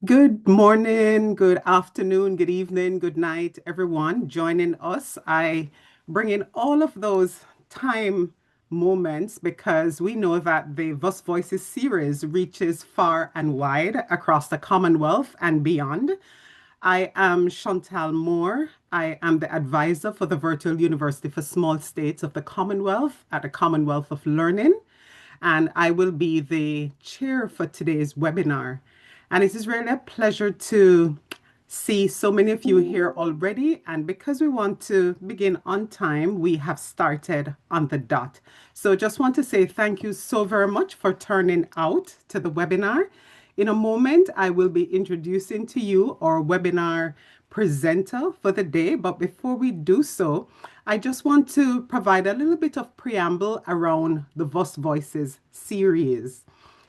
Good morning, good afternoon, good evening, good night, everyone joining us. I bring in all of those time moments because we know that the Voice Voices series reaches far and wide across the Commonwealth and beyond. I am Schontal Moore. I am the advisor for the Virtual University for Small States of the Commonwealth at the Commonwealth of Learning, and I will be the chair for today's webinar. And it is really a pleasure to see so many of you here already. And because we want to begin on time, we have started on the dot. So just want to say thank you so very much for turning out to the webinar. In a moment, I will be introducing to you our webinar presenter for the day. But before we do so, I just want to provide a little bit of preamble around the VUSSC Voices series.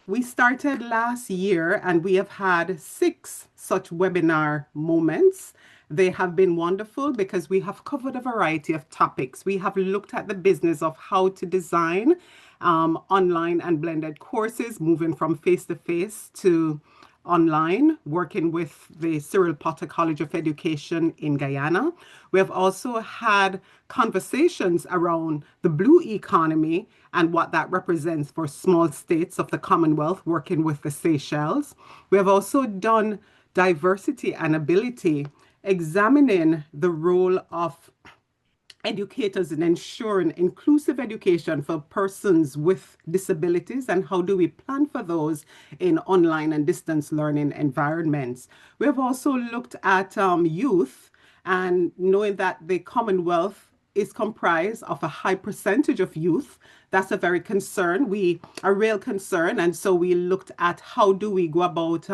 We started last year and we have had 6 such webinar moments. They have been wonderful because we have covered a variety of topics. We have looked at the business of how to design online and blended courses, moving from face-to-face to online, working with the Cyril Potter College of Education in Guyana. We have also had conversations around the blue economy and what that represents for small states of the Commonwealth, working with the Seychelles. We have also done diversity and ability, examining the role of educators in ensuring inclusive education for persons with disabilities and how do we plan for those in online and distance learning environments. We have also looked at youth, and knowing that the Commonwealth is comprised of a high percentage of youth. That's a very a real concern. And so we looked at how do we go about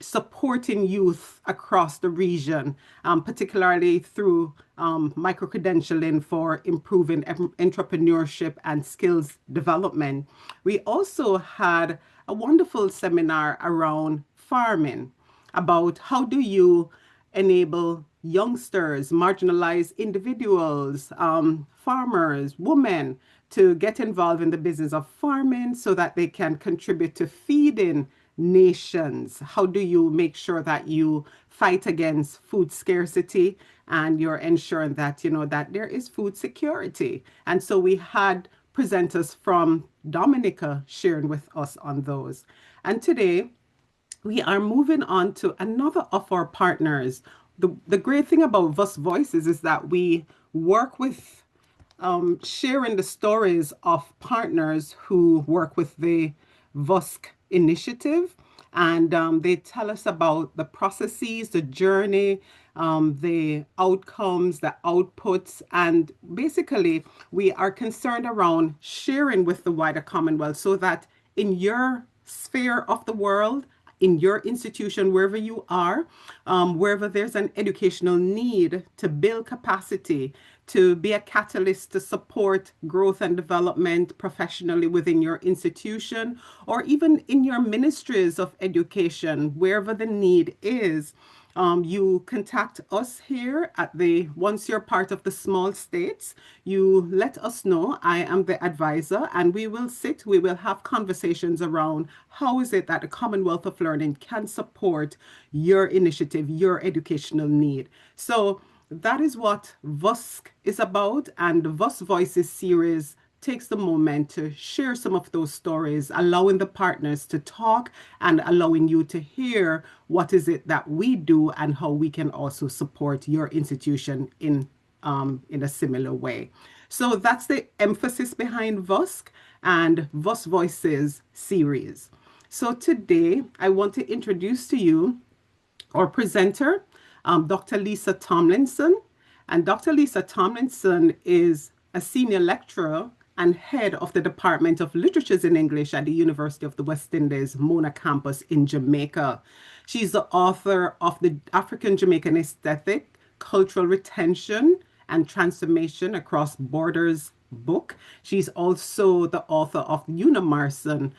supporting youth across the region, particularly through micro-credentialing for improving entrepreneurship and skills development. We also had a wonderful seminar around farming, about how do you enable youngsters, marginalized individuals, farmers, women to get involved in the business of farming so that they can contribute to feeding nations. How do you make sure that you fight against food scarcity and you're ensuring that, that there is food security? And so we had presenters from Dominica sharing with us on those. And today, we are moving on to another of our partners. The great thing about VUSSC Voices is that we work with sharing the stories of partners who work with the VUSSC initiative. And they tell us about the processes, the journey, the outcomes, the outputs. And basically, we are concerned around sharing with the wider Commonwealth so that in your sphere of the world, in your institution, wherever you are, wherever there's an educational need to build capacity, to be a catalyst to support growth and development professionally within your institution, or even in your ministries of education, wherever the need is. You contact us here at once you're part of the small states, you let us know. I am the advisor, and we will have conversations around how is it that the Commonwealth of Learning can support your initiative, your educational need. So that is what VUSSC is about, and the VUSSC Voices series takes the moment to share some of those stories, allowing the partners to talk and allowing you to hear what is it that we do and how we can also support your institution in a similar way. So that's the emphasis behind VUSSC and VUSSC Voices series. So today I want to introduce to you our presenter, Dr. Lisa Tomlinson. And Dr. Lisa Tomlinson is a senior lecturer and head of the Department of Literatures in English at the University of the West Indies, Mona campus in Jamaica. She's the author of the African Jamaican Aesthetic, Cultural Retention and Transformation Across Borders book. She's also the author of Una Marson,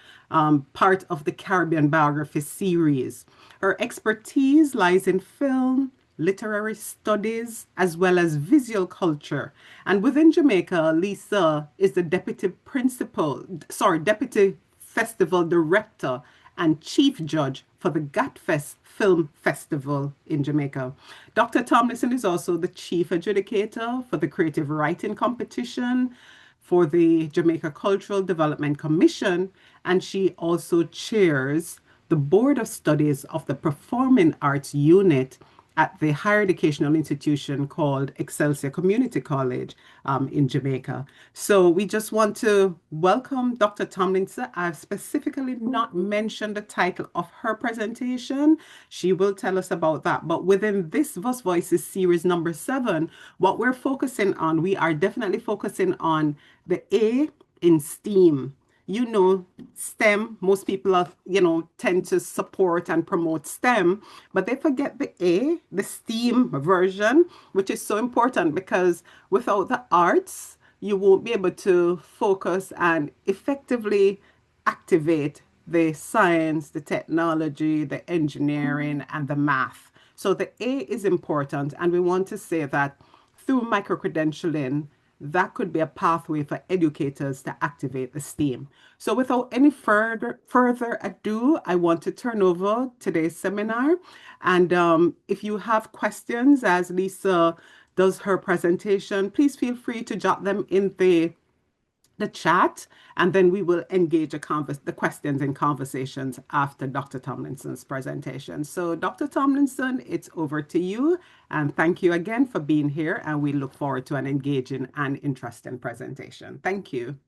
part of the Caribbean Biography series. Her expertise lies in film, literary studies, as well as visual culture. And within Jamaica, Lisa is the deputy festival director and chief judge for the GATFest Film Festival in Jamaica. Dr. Tomlinson is also the chief adjudicator for the creative writing competition for the Jamaica Cultural Development Commission, and she also chairs the Board of Studies of the Performing Arts Unit at the higher educational institution called Excelsior Community College in Jamaica. So we just want to welcome Dr. Tomlinson. I've specifically not mentioned the title of her presentation. She will tell us about that. But within this VUSSC Voices series number 7, what we're focusing on, we are definitely focusing on the A in STEAM. You know, STEM, most people are, tend to support and promote STEM, but they forget the A, the STEAM version, which is so important because without the arts, you won't be able to focus and effectively activate the science, the technology, the engineering, and the math. So the A is important, and we want to say that through micro-credentialing, that could be a pathway for educators to activate the STEAM. So without any further ado, I want to turn over today's seminar. And if you have questions as Lisa does her presentation, please feel free to jot them in the chat, and then we will engage the questions and conversations after Dr. Tomlinson's presentation. So Dr. Tomlinson, it's over to you, and thank you again for being here, and we look forward to an engaging and interesting presentation. Thank you.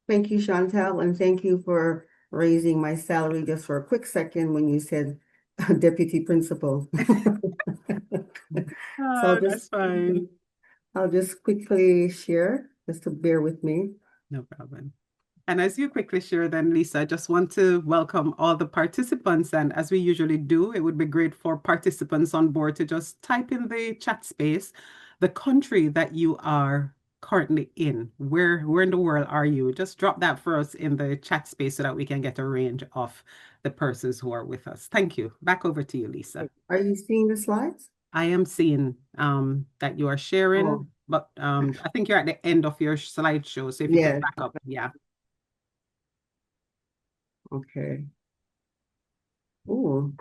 Thank you, Schontal, and thank you for raising my salary just for a quick second when you said deputy principal. So that's fine. I'll just quickly share, just to bear with me. No problem. And as you quickly share then, Lisa, I just want to welcome all the participants. And as we usually do, it would be great for participants on board to just type in the chat space the country that you are currently in. Where in the world are you? Just drop that for us in the chat space so that we can get a range of the persons who are with us. Thank you. Back over to you, Lisa. Are you seeing the slides? I am seeing that you are sharing, but I think you're at the end of your slideshow. So if you can back up, yeah. Okay. Ooh.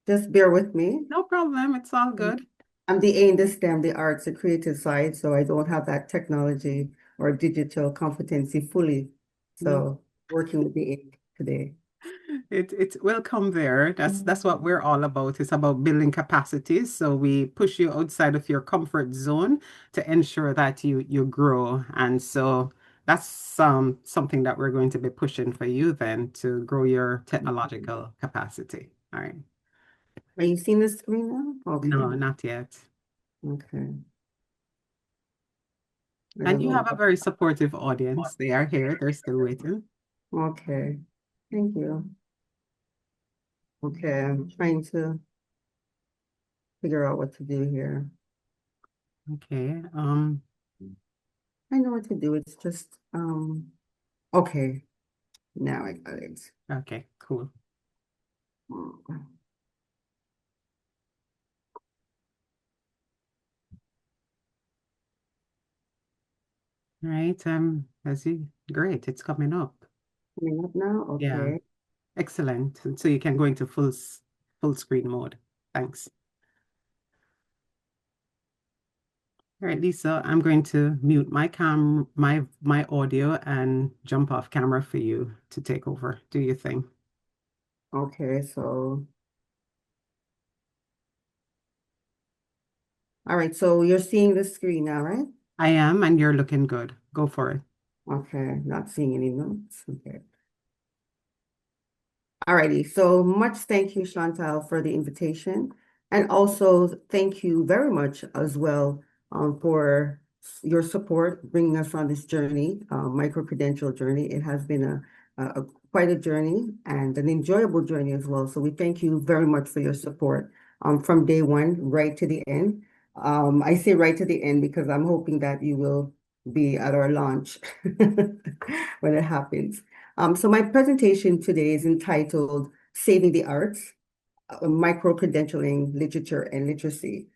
Just bear with me. No problem. It's all good. I'm the A in the STEM, the arts, the creative side, so I don't have that technology or digital competency fully. So working with the A today. It will come there. That's what we're all about. It's about building capacities. So we push you outside of your comfort zone to ensure that you grow. And so that's something that we're going to be pushing for you then to grow your technological capacity. All right. Are you seeing the screen now? Okay. No, not yet. Okay. And you have a very supportive audience. They are here. They're still waiting. Okay. Thank you. Okay, I'm trying to figure out what to do here. Okay. I know what to do. It's just okay. Now I got it. Okay, cool. All right. Great. It's coming up. Coming up now? Okay. Yeah. Excellent. And so you can go into full screen mode. Thanks. All right, Lisa, I'm going to mute my audio and jump off camera for you to take over. Do your thing. Okay, so all right, so you're seeing the screen now, right? I am, and you're looking good. Go for it. Okay, not seeing any notes. Okay. Alrighty, so much thank you, Schontal, for the invitation. And also thank you very much as well for your support, bringing us on this journey, micro-credential journey. It has been quite a journey and an enjoyable journey as well. So we thank you very much for your support from day one right to the end. I say right to the end because I'm hoping that you will be at our launch when it happens. So my presentation today is entitled Saving the Arts, Micro-Credentialing Literature and Literacy.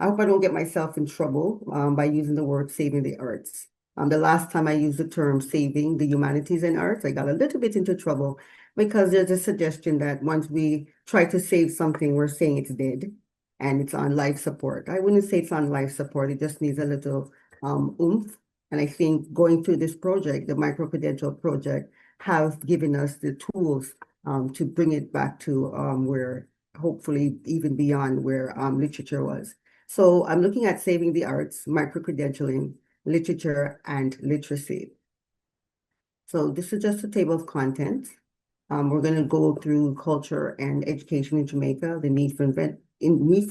I hope I don't get myself in trouble by using the word saving the arts. The last time I used the term saving the humanities and arts, I got a little bit into trouble because there's a suggestion that once we try to save something, we're saying it's dead and it's on life support. I wouldn't say it's on life support. It just needs a little oomph. And I think going through this project, the Micro-Credential project, have given us the tools to bring it back to where hopefully even beyond where literature was. So I'm looking at saving the arts, micro-credentialing, literature, and literacy. So this is just a table of contents. We're going to go through culture and education in Jamaica, the need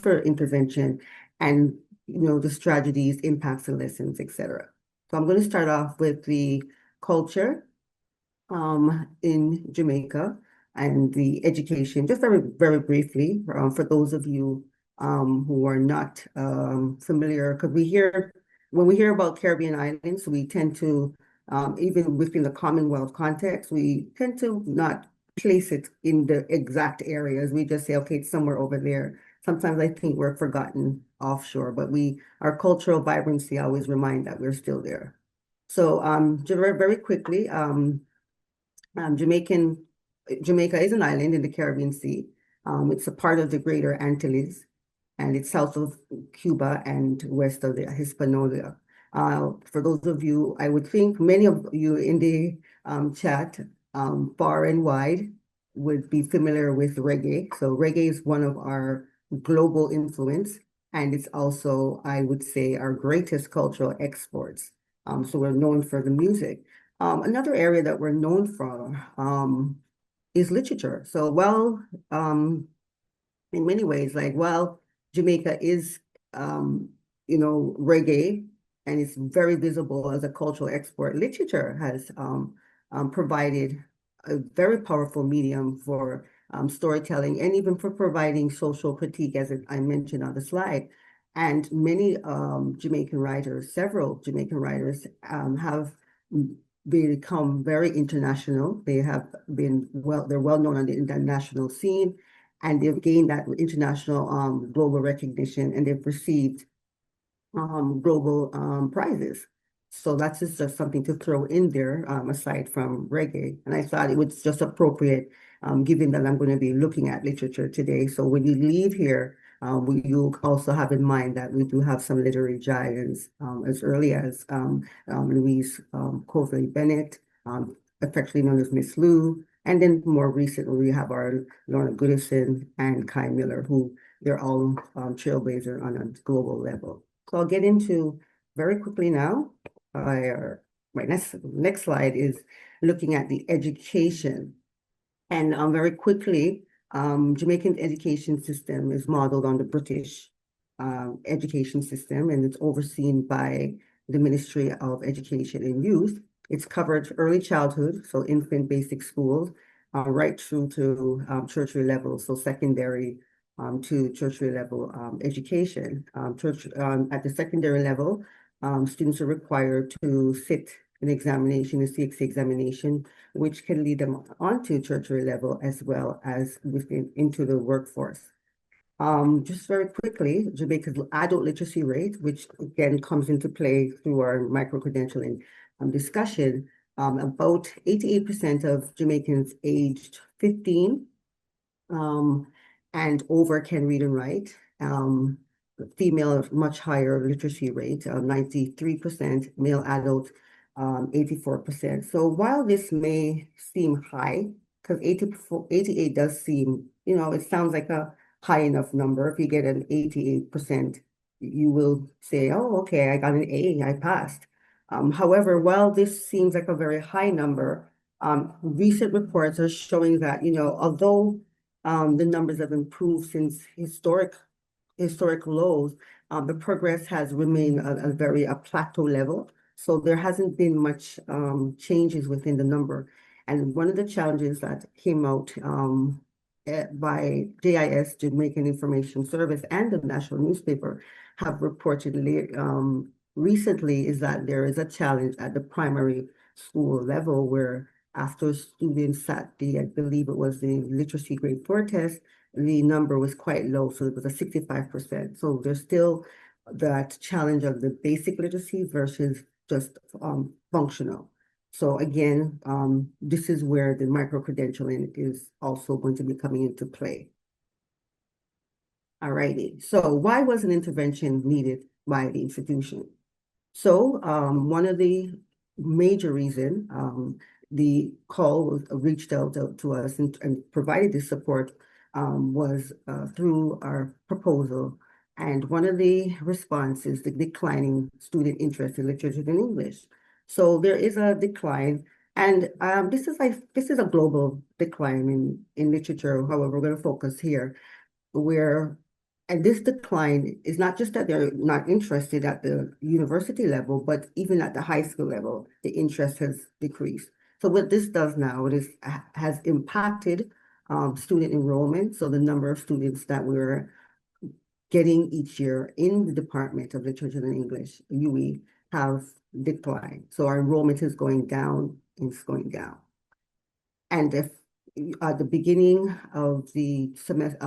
for intervention, and the strategies, impacts, and lessons, etc. So I'm going to start off with the culture in Jamaica and the education, just very, very briefly, for those of you who are not familiar, because when we hear about Caribbean islands, we tend to, even within the Commonwealth context, we tend to not place it in the exact areas. We just say, okay, it's somewhere over there. Sometimes I think we're forgotten offshore, but our cultural vibrancy always remind that we're still there. So very, very quickly, um, Jamaican, Jamaica is an island in the Caribbean Sea. It's a part of the Greater Antilles, and it's south of Cuba and west of the Hispaniola. For those of you, I would think many of you in the chat, far and wide, would be familiar with reggae. So reggae is one of our global influence, and it's also, I would say, our greatest cultural exports. So we're known for the music. Another area that we're known for is literature. So in many ways, like while Jamaica is, reggae, and it's very visible as a cultural export, literature has provided a very powerful medium for storytelling and even for providing social critique, as I mentioned on the slide. And many Jamaican writers, several Jamaican writers, have become very international. They have been they're well known on the international scene, and they've gained that international global recognition, and they've received global prizes. So that's just something to throw in there, aside from reggae. And I thought it was just appropriate, given that I'm going to be looking at literature today. So when you leave here, you also have in mind that we do have some literary giants as early as Louise Coverley Bennett, affectionately known as Miss Lou. And then more recently, we have our Lorna Goodison and Kai Miller, who they're all trailblazer on a global level. So I'll get into very quickly now. My next slide is looking at the education. And very quickly, Jamaican education system is modeled on the British education system, and it's overseen by the Ministry of Education and Youth. It's covered early childhood, so infant basic schools, right through to tertiary level, so secondary to tertiary level education. At the secondary level, students are required to sit an examination, a CXC examination, which can lead them on to tertiary level as well as into the workforce. Just very quickly, Jamaica's adult literacy rate, which again comes into play through our micro-credentialing discussion, about 88% of Jamaicans aged 15 and over can read and write. Female, much higher literacy rate, 93%, male adult, 84%. So while this may seem high, because 88 does seem, it sounds like a high enough number. If you get an 88%, you will say, oh, okay, I got an A, I passed. However, while this seems like a very high number, recent reports are showing that, although the numbers have improved since historic lows, the progress has remained a very plateau level. So there hasn't been much changes within the number. And one of the challenges that came out by JIS, Jamaican Information Service, and the national newspaper have reportedly recently is that there is a challenge at the primary school level where after students sat I believe it was the literacy grade 4 test, the number was quite low, so it was a 65%. So there's still that challenge of the basic literacy versus just functional. So again, this is where the micro-credentialing is also going to be coming into play. All righty. So why was an intervention needed by the institution? So one of the major reason the call was reached out to us and provided this support was through our proposal. And one of the responses, the declining student interest in literature and English. So there is a decline, and this is a global decline in literature. However, we're going to focus here where, and this decline is not just that they're not interested at the university level, but even at the high school level, the interest has decreased. So what this does now, has impacted student enrollment. So the number of students that we're getting each year in the Department of Literature and English, UE, have declined. So our enrollment is going down, and it's going down. And if at the beginning of the semester,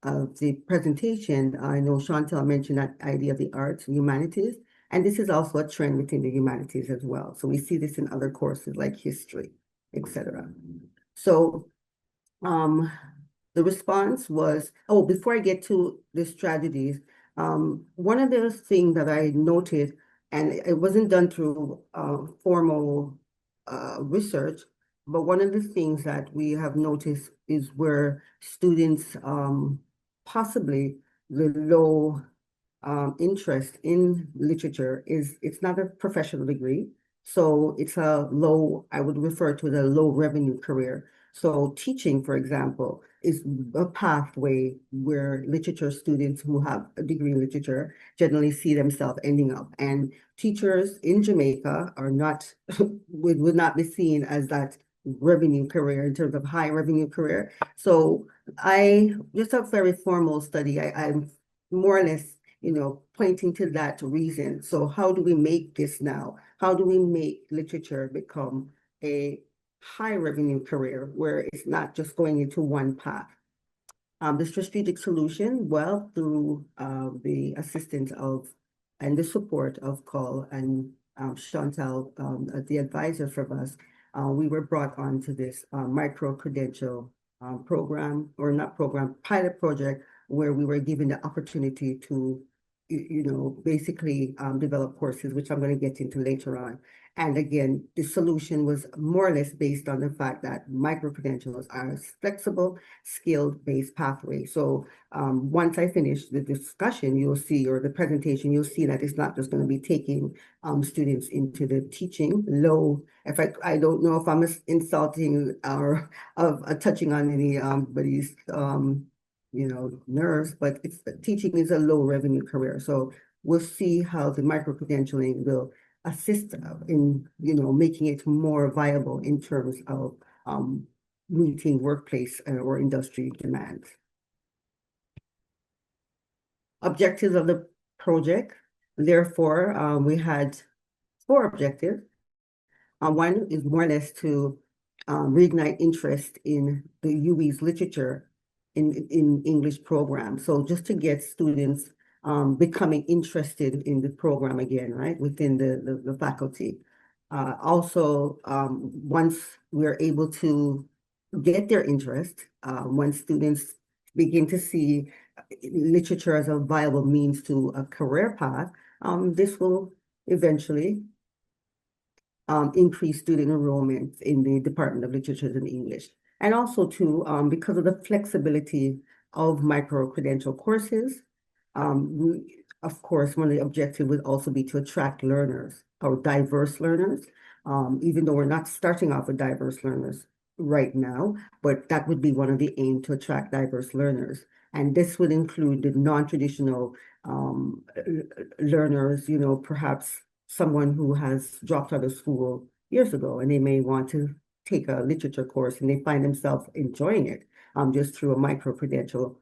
of the presentation, I know Schontal mentioned that idea of the arts and humanities, and this is also a trend within the humanities as well. So we see this in other courses like history, etc. So the response was, oh, before I get to the strategies, one of the things that I noted, and it wasn't done through formal research, but one of the things that we have noticed is where students possibly the low interest in literature is it's not a professional degree. So it's a low, I would refer to the low revenue career. So teaching, for example, is a pathway where literature students who have a degree in literature generally see themselves ending up. And teachers in Jamaica are not, would not be seen as that revenue career in terms of high revenue career. So I just a very formal study. I'm more or less, pointing to that reason. So how do we make this now? How do we make literature become a high revenue career where it's not just going into one path? The strategic solution, well, through the assistance of and the support of Call and Schontal, the advisor from us, we were brought on to this micro-credential program, or not program, pilot project, where we were given the opportunity to, basically develop courses, which I'm going to get into later on. And again, the solution was more or less based on the fact that micro-credentials are a flexible, skill-based pathway. So once I finish the discussion, you'll see, or the presentation, you'll see that it's not just going to be taking students into the teaching low. If I don't know if I'm insulting or touching on anybody's nerves, but teaching is a low revenue career. So we'll see how the micro-credentialing will assist in, making it more viable in terms of meeting workplace or industry demands. Objectives of the project. Therefore, we had 4 objectives. One is more or less to reignite interest in the UWI's literature in English program. So just to get students becoming interested in the program again, right, within the faculty. Also, once we're able to get their interest, when students begin to see literature as a viable means to a career path, this will eventually increase student enrollment in the Department of Literature and English. And also too, because of the flexibility of micro-credential courses, of course, one of the objectives would also be to attract learners or diverse learners, even though we're not starting off with diverse learners right now, but that would be one of the aims, to attract diverse learners. And this would include the non-traditional learners, perhaps someone who has dropped out of school years ago, and they may want to take a literature course and they find themselves enjoying it just through a micro-credential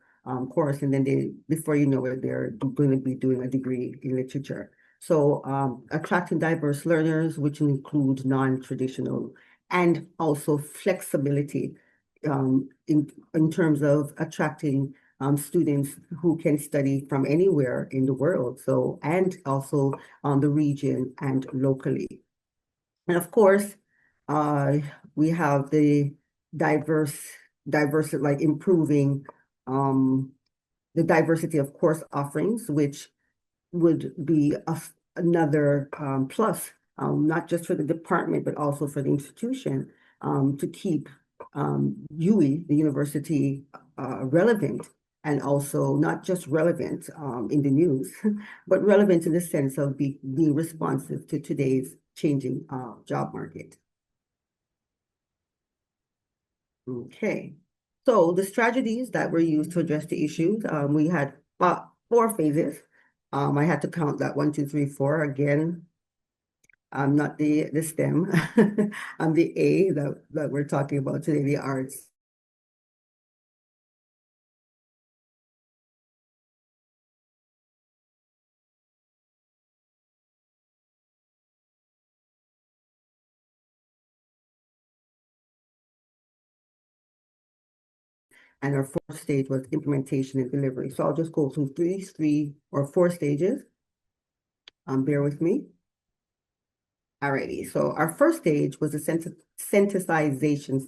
course. And then before you know it, they're going to be doing a degree in literature. So attracting diverse learners, which include non-traditional, and also flexibility in terms of attracting students who can study from anywhere in the world, so and also on the region and locally. And of course, uh, we have the diverse, like improving the diversity of course offerings, which would be another plus, not just for the department, but also for the institution, to keep UE, the university, relevant, and also not just relevant in the news, but relevant in the sense of being responsive to today's changing job market. Okay, so the strategies that were used to address the issues, we had four phases. I had to count that 1, 2, 3, 4. Again, I'm not the STEM. I'm the A that we're talking about today, the arts. And our fourth stage was implementation and delivery. So I'll just go through three or four stages. Bear with me. Alrighty, so our first stage was the synthesization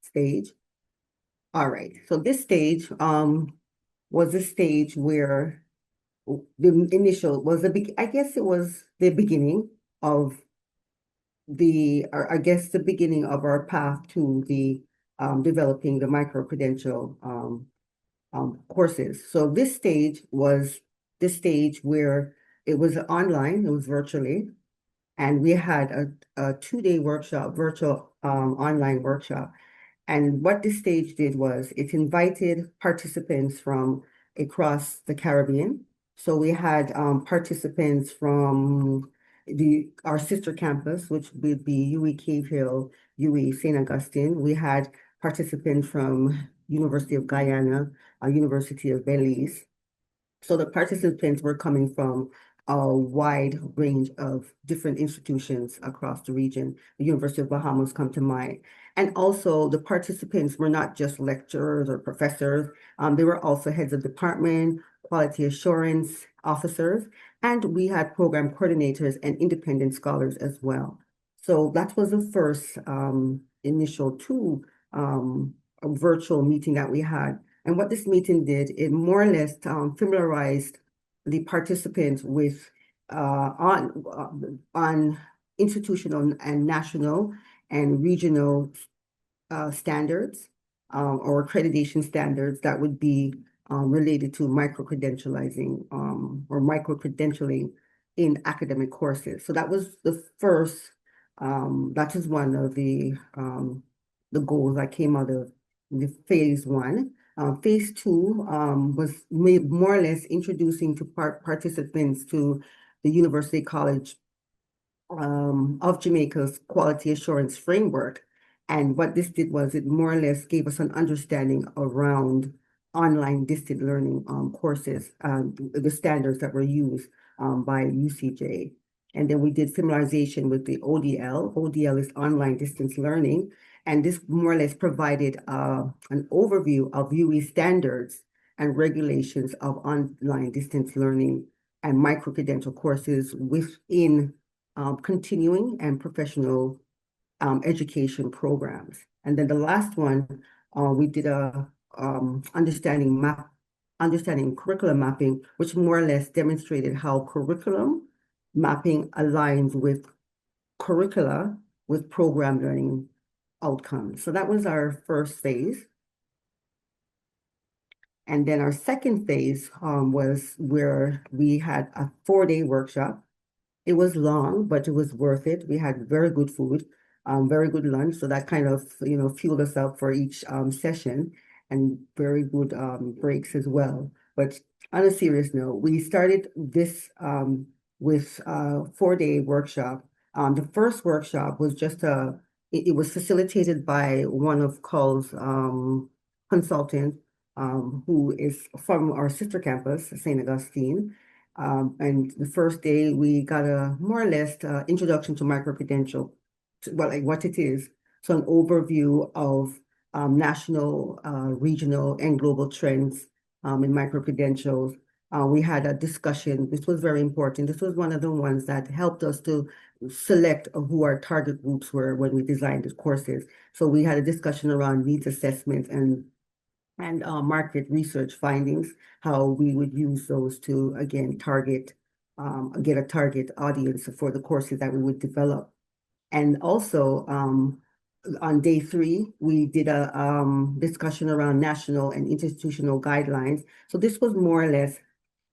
stage. All right, so this stage was the stage where the initial was I guess it was the beginning of I guess the beginning of our path to the developing the micro-credential courses. So this stage was the stage where it was online, it was virtually, and we had a 2-day workshop, virtual online workshop. And what this stage did was it invited participants from across the Caribbean. So we had participants from our sister campus, which would be UE Cave Hill, UE St. Augustine. We had participants from University of Guyana, University of Belize. So the participants were coming from a wide range of different institutions across the region. The University of Bahamas come to mind. And also the participants were not just lecturers or professors. They were also heads of department, quality assurance officers, and we had program coordinators and independent scholars as well. So that was the first initial two virtual meeting that we had. And what this meeting did, it more or less familiarized the participants with on institutional and national and regional standards or accreditation standards that would be related to micro-credentializing or micro-credentialing in academic courses. So that was the first, that is one of the goals that came out of the phase one. Phase two was more or less introducing to participants to the University College of Jamaica's quality assurance framework. And what this did was it more or less gave us an understanding around online distant learning courses, the standards that were used by UCJ. And then we did familiarization with the ODL. ODL is online distance learning. And this more or less provided an overview of UE standards and regulations of online distance learning and micro-credential courses within continuing and professional education programs. And then the last one, we did a understanding curriculum mapping, which more or less demonstrated how curriculum mapping aligns with curricula with program learning outcomes. So that was our first phase. And then our second phase was where we had a 4-day workshop. It was long, but it was worth it. We had very good food, very good lunch. So that kind of, fueled us up for each session, and very good breaks as well. But on a serious note, we started this with a 4-day workshop. The first workshop was just it was facilitated by one of Call's consultants, who is from our sister campus, St. Augustine. And the first day we got a more or less introduction to micro-credential, well, like what it is. So an overview of national, regional, and global trends in micro-credentials. We had a discussion. This was very important. This was one of the ones that helped us to select who our target groups were when we designed the courses. So we had a discussion around needs assessment and market research findings, how we would use those to, again, get a target audience for the courses that we would develop. And also, on day 3, we did a discussion around national and institutional guidelines. So this was more or less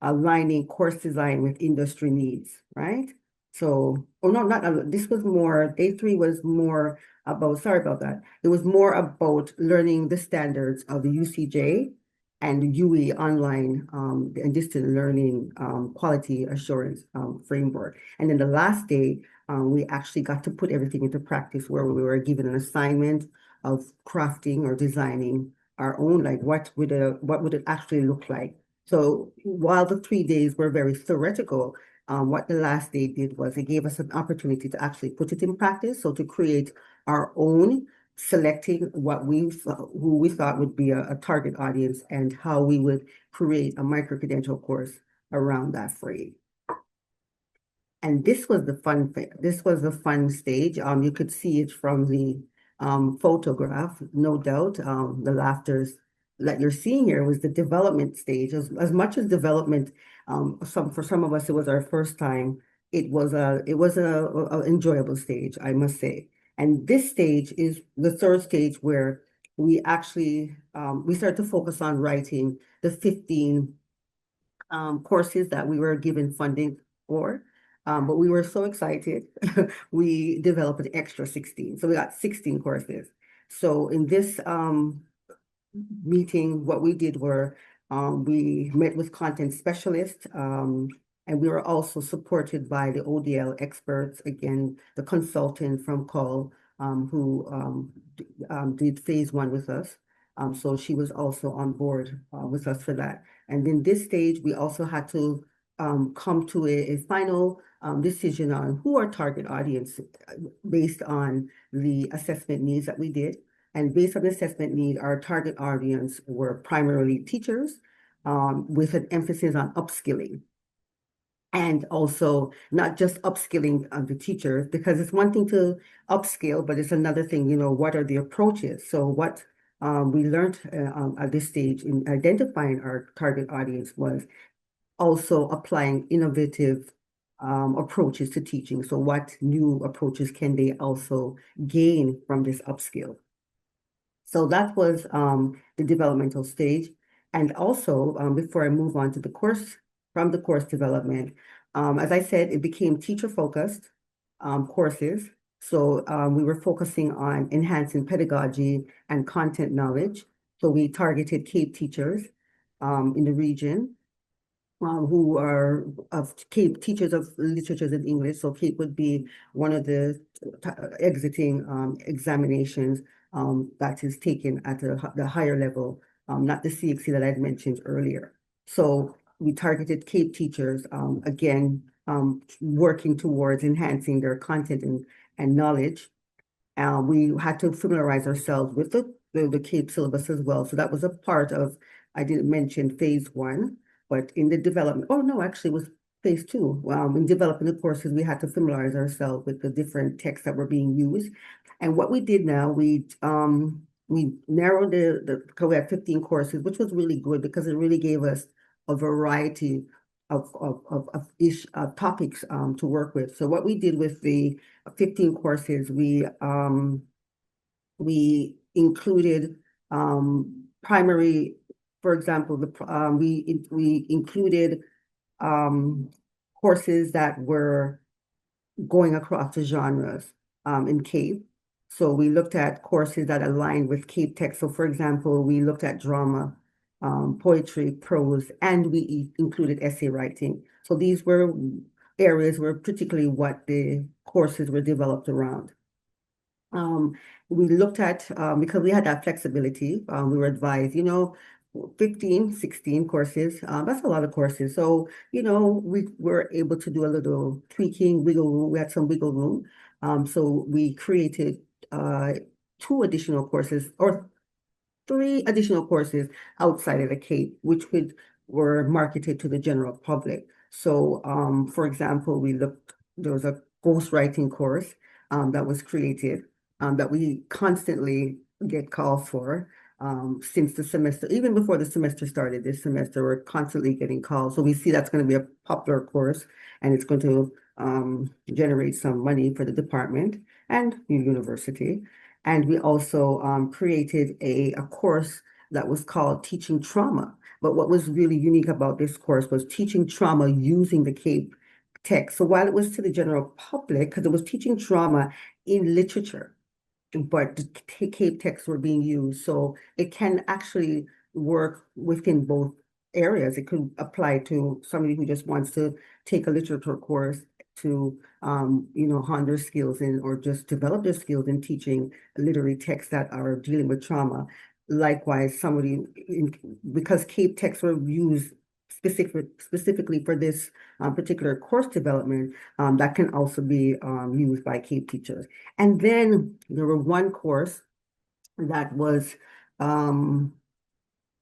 aligning course design with industry needs, right? So, oh no, not this was more, day 3 was more about, sorry about that. It was more about learning the standards of the UCJ and UE online and distant learning quality assurance framework. And then the last day, we actually got to put everything into practice where we were given an assignment of crafting or designing our own, like what would it actually look like? So while the 3 days were very theoretical, what the last day did was it gave us an opportunity to actually put it in practice. So to create our own, selecting who we thought would be a target audience and how we would create a micro-credential course around that phrase. And this was the fun thing. This was the fun stage. You could see it from the photograph, no doubt. The laughters that you're seeing here was the development stage. As much as development, for some of us, it was our first time. It was a enjoyable stage, I must say. And this stage is the third stage where we actually we start to focus on writing the 15 courses that we were given funding for. But we were so excited, we developed an extra 16. So we got 16 courses. So in this meeting, what we did were we met with content specialists, and we were also supported by the ODL experts, again, the consultant from Call, who did phase 1 with us. So she was also on board with us for that. And in this stage, we also had to come to a final decision on who our target audience based on the assessment needs that we did. And based on the assessment need, our target audience were primarily teachers with an emphasis on upskilling. And also not just upskilling the teachers, because it's one thing to upskill, but it's another thing, what are the approaches? So what we learned at this stage in identifying our target audience was also applying innovative approaches to teaching. So what new approaches can they also gain from this upskill? So that was the developmental stage. And also, before I move on to the course, from the course development, as I said, it became teacher-focused courses. So we were focusing on enhancing pedagogy and content knowledge. So we targeted CAPE teachers in the region who are of CAPE teachers of literatures in English. So CAPE would be one of the exiting examinations that is taken at the higher level, not the CXC that I'd mentioned earlier. So we targeted CAPE teachers, again, working towards enhancing their content and knowledge. We had to familiarize ourselves with the CAPE syllabus as well. So that was a part of, I didn't mention phase 1, but in the development, oh no, actually it was phase 2. In developing the courses, we had to familiarize ourselves with the different texts that were being used. And what we did now, we narrowed because we had 15 courses, which was really good because it really gave us a variety of topics to work with. So what we did with the 15 courses, we included primary, for example, we included courses that were going across the genres in CAPE. So we looked at courses that aligned with CAPE text. So for example, we looked at drama, poetry, prose, and we included essay writing. So these were areas where particularly what the courses were developed around. We looked at, because we had that flexibility, we were advised, 15, 16 courses, that's a lot of courses. So, we were able to do a little tweaking, wiggle room, we had some wiggle room. So we created 2 additional courses, or three additional courses outside of the Cape, were marketed to the general public. So, for example, there was a ghostwriting course that was created that we constantly get calls for since the semester, even before the semester started. This semester, we're constantly getting calls. So we see that's going to be a popular course, and it's going to generate some money for the department and the university. And we also created a course that was called Teaching Trauma. But what was really unique about this course was teaching trauma using the Cape text. So while it was to the general public, because it was teaching trauma in literature, but the Cape texts were being used. So it can actually work within both areas. It could apply to somebody who just wants to take a literature course to hone their skills in or just develop their skills in teaching literary texts that are dealing with trauma. Likewise, because Cape texts were used specifically for this particular course development, that can also be used by Cape teachers. And then there were one course that was,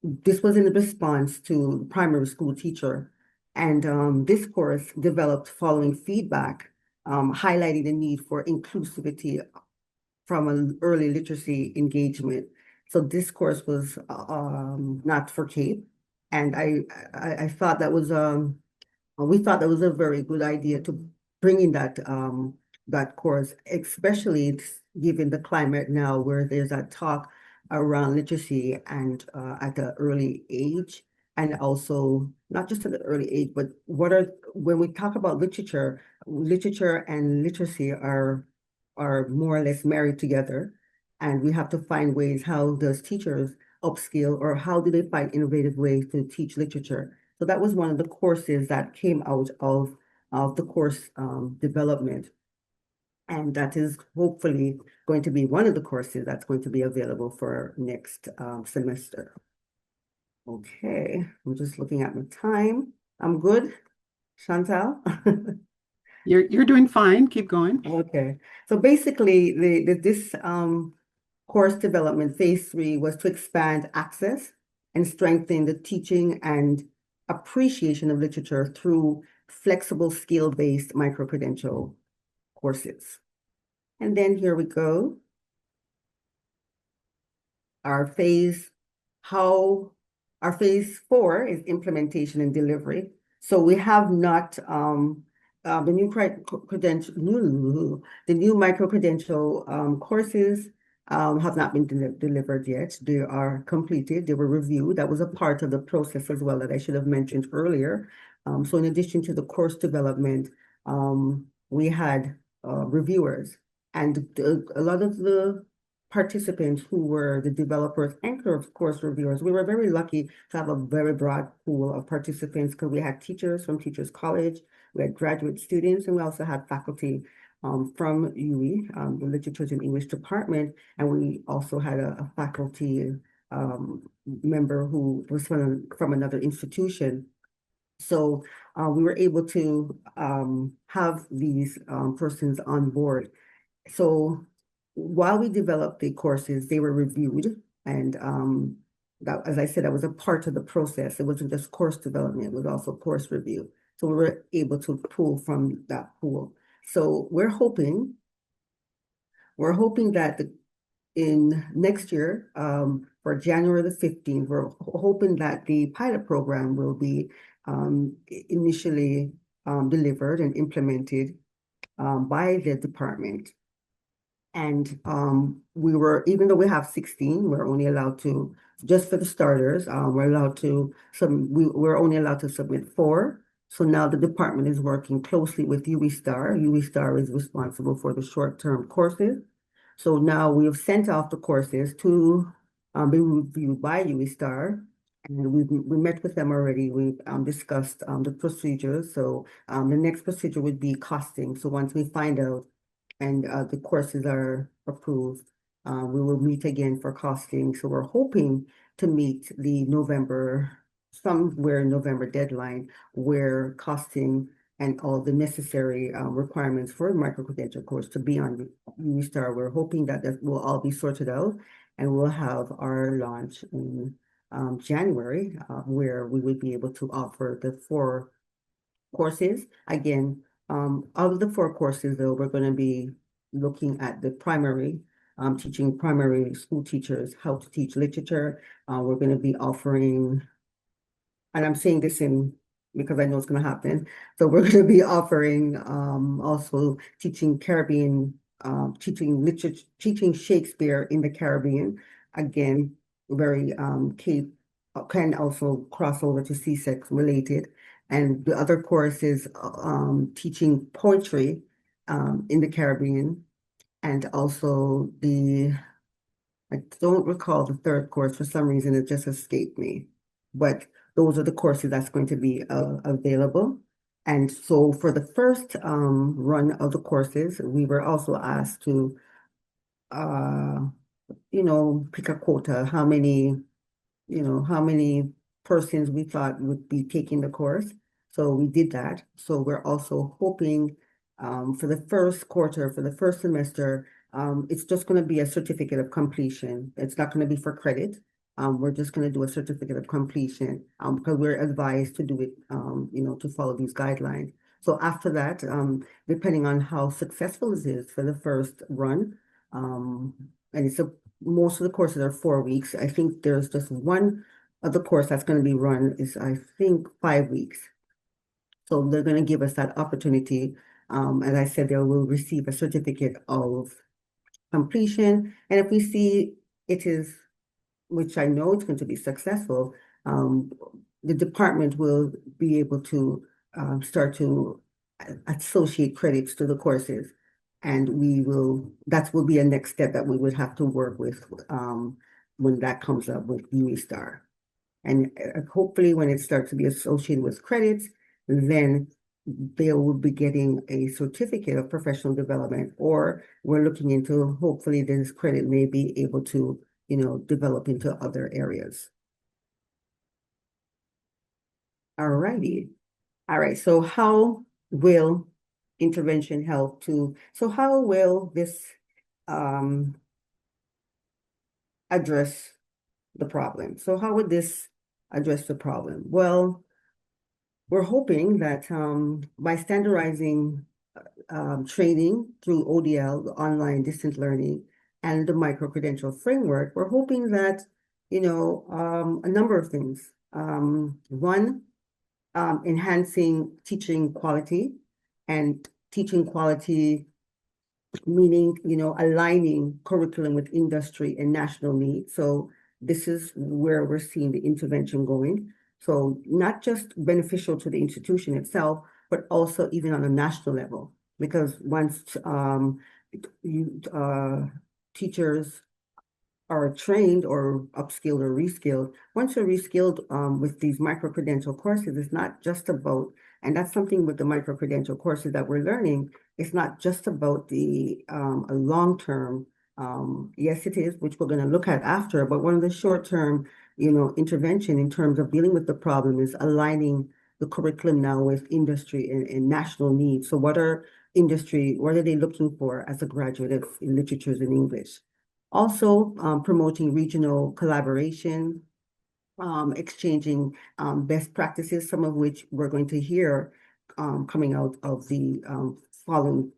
this was in response to the primary school teacher. And this course developed following feedback, highlighting the need for inclusivity from an early literacy engagement. So this course was not for Cape. And I thought that was we thought that was a very good idea to bring in that course, especially given the climate now where there's a talk around literacy and at the early age, and also not just at the early age, but when we talk about literature and literacy are more or less married together, and we have to find ways how does teachers upskill or how do they find innovative ways to teach literature. So that was one of the courses that came out of the course development. And that is hopefully going to be one of the courses that's going to be available for next semester. Okay, I'm just looking at my time. I'm good, Chantal? You're doing fine. Keep going. Okay, so basically this course development phase 3 was to expand access and strengthen the teaching and appreciation of literature through flexible skill-based micro-credential courses. And then here we go. Our phase, how our phase 4 is implementation and delivery. So we have not the new micro-credential courses have not been delivered yet. They are completed. They were reviewed. That was a part of the process as well that I should have mentioned earlier. So in addition to the course development, we had reviewers, and a lot of the participants who were the developers and course reviewers. We were very lucky to have a very broad pool of participants because we had teachers from Teachers College, we had graduate students, and we also had faculty from UWI, the Literatures and English Department, and we also had a faculty member who was from another institution. So we were able to have these persons on board. So while we developed the courses, they were reviewed, and that, as I said, that was a part of the process. It wasn't just course development, it was also course review. So we were able to pull from that pool. So we're hoping that in next year, for January the 15th, we're hoping that the pilot program will be initially delivered and implemented by the department. And even though we have 16, we're only allowed to, just for the starters, we're only allowed to submit 4. So now the department is working closely with UWI-STAR. UWI-STAR is responsible for the short-term courses. So now we have sent off the courses to be reviewed by UWI-STAR. And we met with them already. We've discussed the procedures. So the next procedure would be costing. So once we find out and the courses are approved, we will meet again for costing. So we're hoping to meet the somewhere November deadline where costing and all the necessary requirements for the micro-credential course to be on UWI-STAR. We're hoping that will all be sorted out. and we'll have our launch in January, where we would be able to offer the 4 courses. Again, out of the 4 courses, though, we're going to be looking at the primary, teaching primary school teachers how to teach literature. We're going to be offering, and I'm saying this in because I know it's going to happen. So we're going to be offering also teaching Caribbean, teaching literature, teaching Shakespeare in the Caribbean. Again, very Cape can also cross over to CSEC related. And the other course is teaching poetry in the Caribbean, and also I don't recall the third course. For some reason, it just escaped me. But those are the courses that's going to be available. And so for the first run of the courses, we were also asked to, uh, pick a quota, how many persons we thought would be taking the course. So we did that. So we're also hoping for the first quarter, for the first semester, it's just going to be a certificate of completion. It's not going to be for credit. We're just going to do a certificate of completion because we're advised to do it, to follow these guidelines. So after that, depending on how successful it is for the first run, and most of the courses are 4 weeks. I think there's just one of the course that's going to be run is I think 5 weeks. So they're going to give us that opportunity. As I said, they will receive a certificate of completion. And if we see it is, which I know it's going to be successful, um, the department will be able to start to associate credits to the courses. And that will be a next step that we would have to work with when that comes up with UESTAR. And hopefully when it starts to be associated with credits, then they will be getting a certificate of professional development, or we're looking into hopefully this credit may be able to, develop into other areas. All righty. All right. So how will intervention help so how will this um, address the problem? So how would this address the problem? Well, we're hoping that by standardizing training through ODL, the online distant learning, and the micro-credential framework, we're hoping that, a number of things. One, enhancing teaching quality, and teaching quality meaning, aligning curriculum with industry and national needs. So this is where we're seeing the intervention going. So not just beneficial to the institution itself, but also even on a national level, because once you teachers are trained or upskilled or reskilled, once you're reskilled with these micro-credential courses, it's not just about, and that's something with the micro-credential courses that we're learning, it's not just about the a long-term, yes, it is, which we're going to look at after, but one of the short-term, intervention in terms of dealing with the problem is aligning the curriculum now with industry and national needs. So what are they looking for as a graduate of in literatures in English? Also, promoting regional collaboration, exchanging best practices, some of which we're going to hear coming out of the following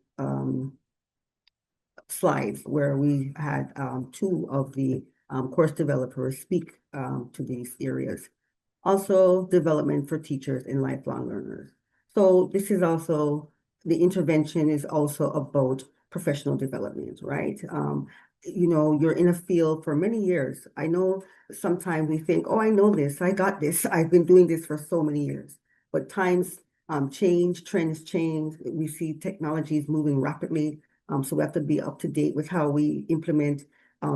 slides, where we had 2 of the course developers speak to these areas. Also, development for teachers and lifelong learners. So this is also, the intervention is also about professional development, right? You're in a field for many years. I know sometimes we think, oh, I know this, I got this, I've been doing this for so many years. But times change, trends change. We see technologies moving rapidly. So we have to be up to date with how we implement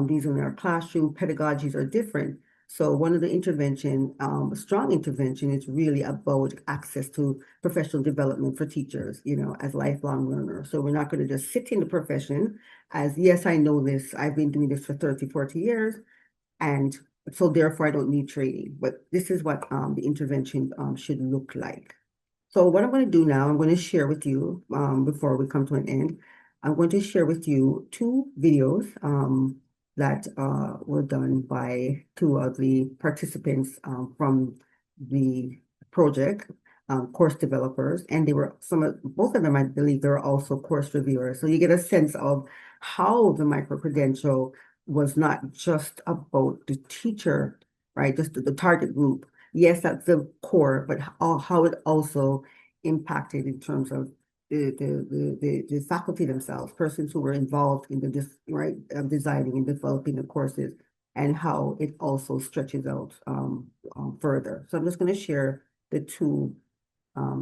these in our classroom. Pedagogies are different. So one of the strong intervention is really about access to professional development for teachers, as lifelong learners. So we're not going to just sit in the profession as, yes, I know this, I've been doing this for 30, 40 years, and so therefore I don't need training. But this is what the intervention should look like. So what I'm going to do now, I'm going to share with you, before we come to an end, I'm going to share with you 2 videos. that were done by two of the participants from the project, course developers, and they were both of them, I believe, they were also course reviewers. So you get a sense of how the micro-credential was not just about the teacher, right? Just the target group. Yes, that's the core, but how it also impacted in terms of the faculty themselves, persons who were involved in designing and developing the courses, and how it also stretches out further. So I'm just going to share the two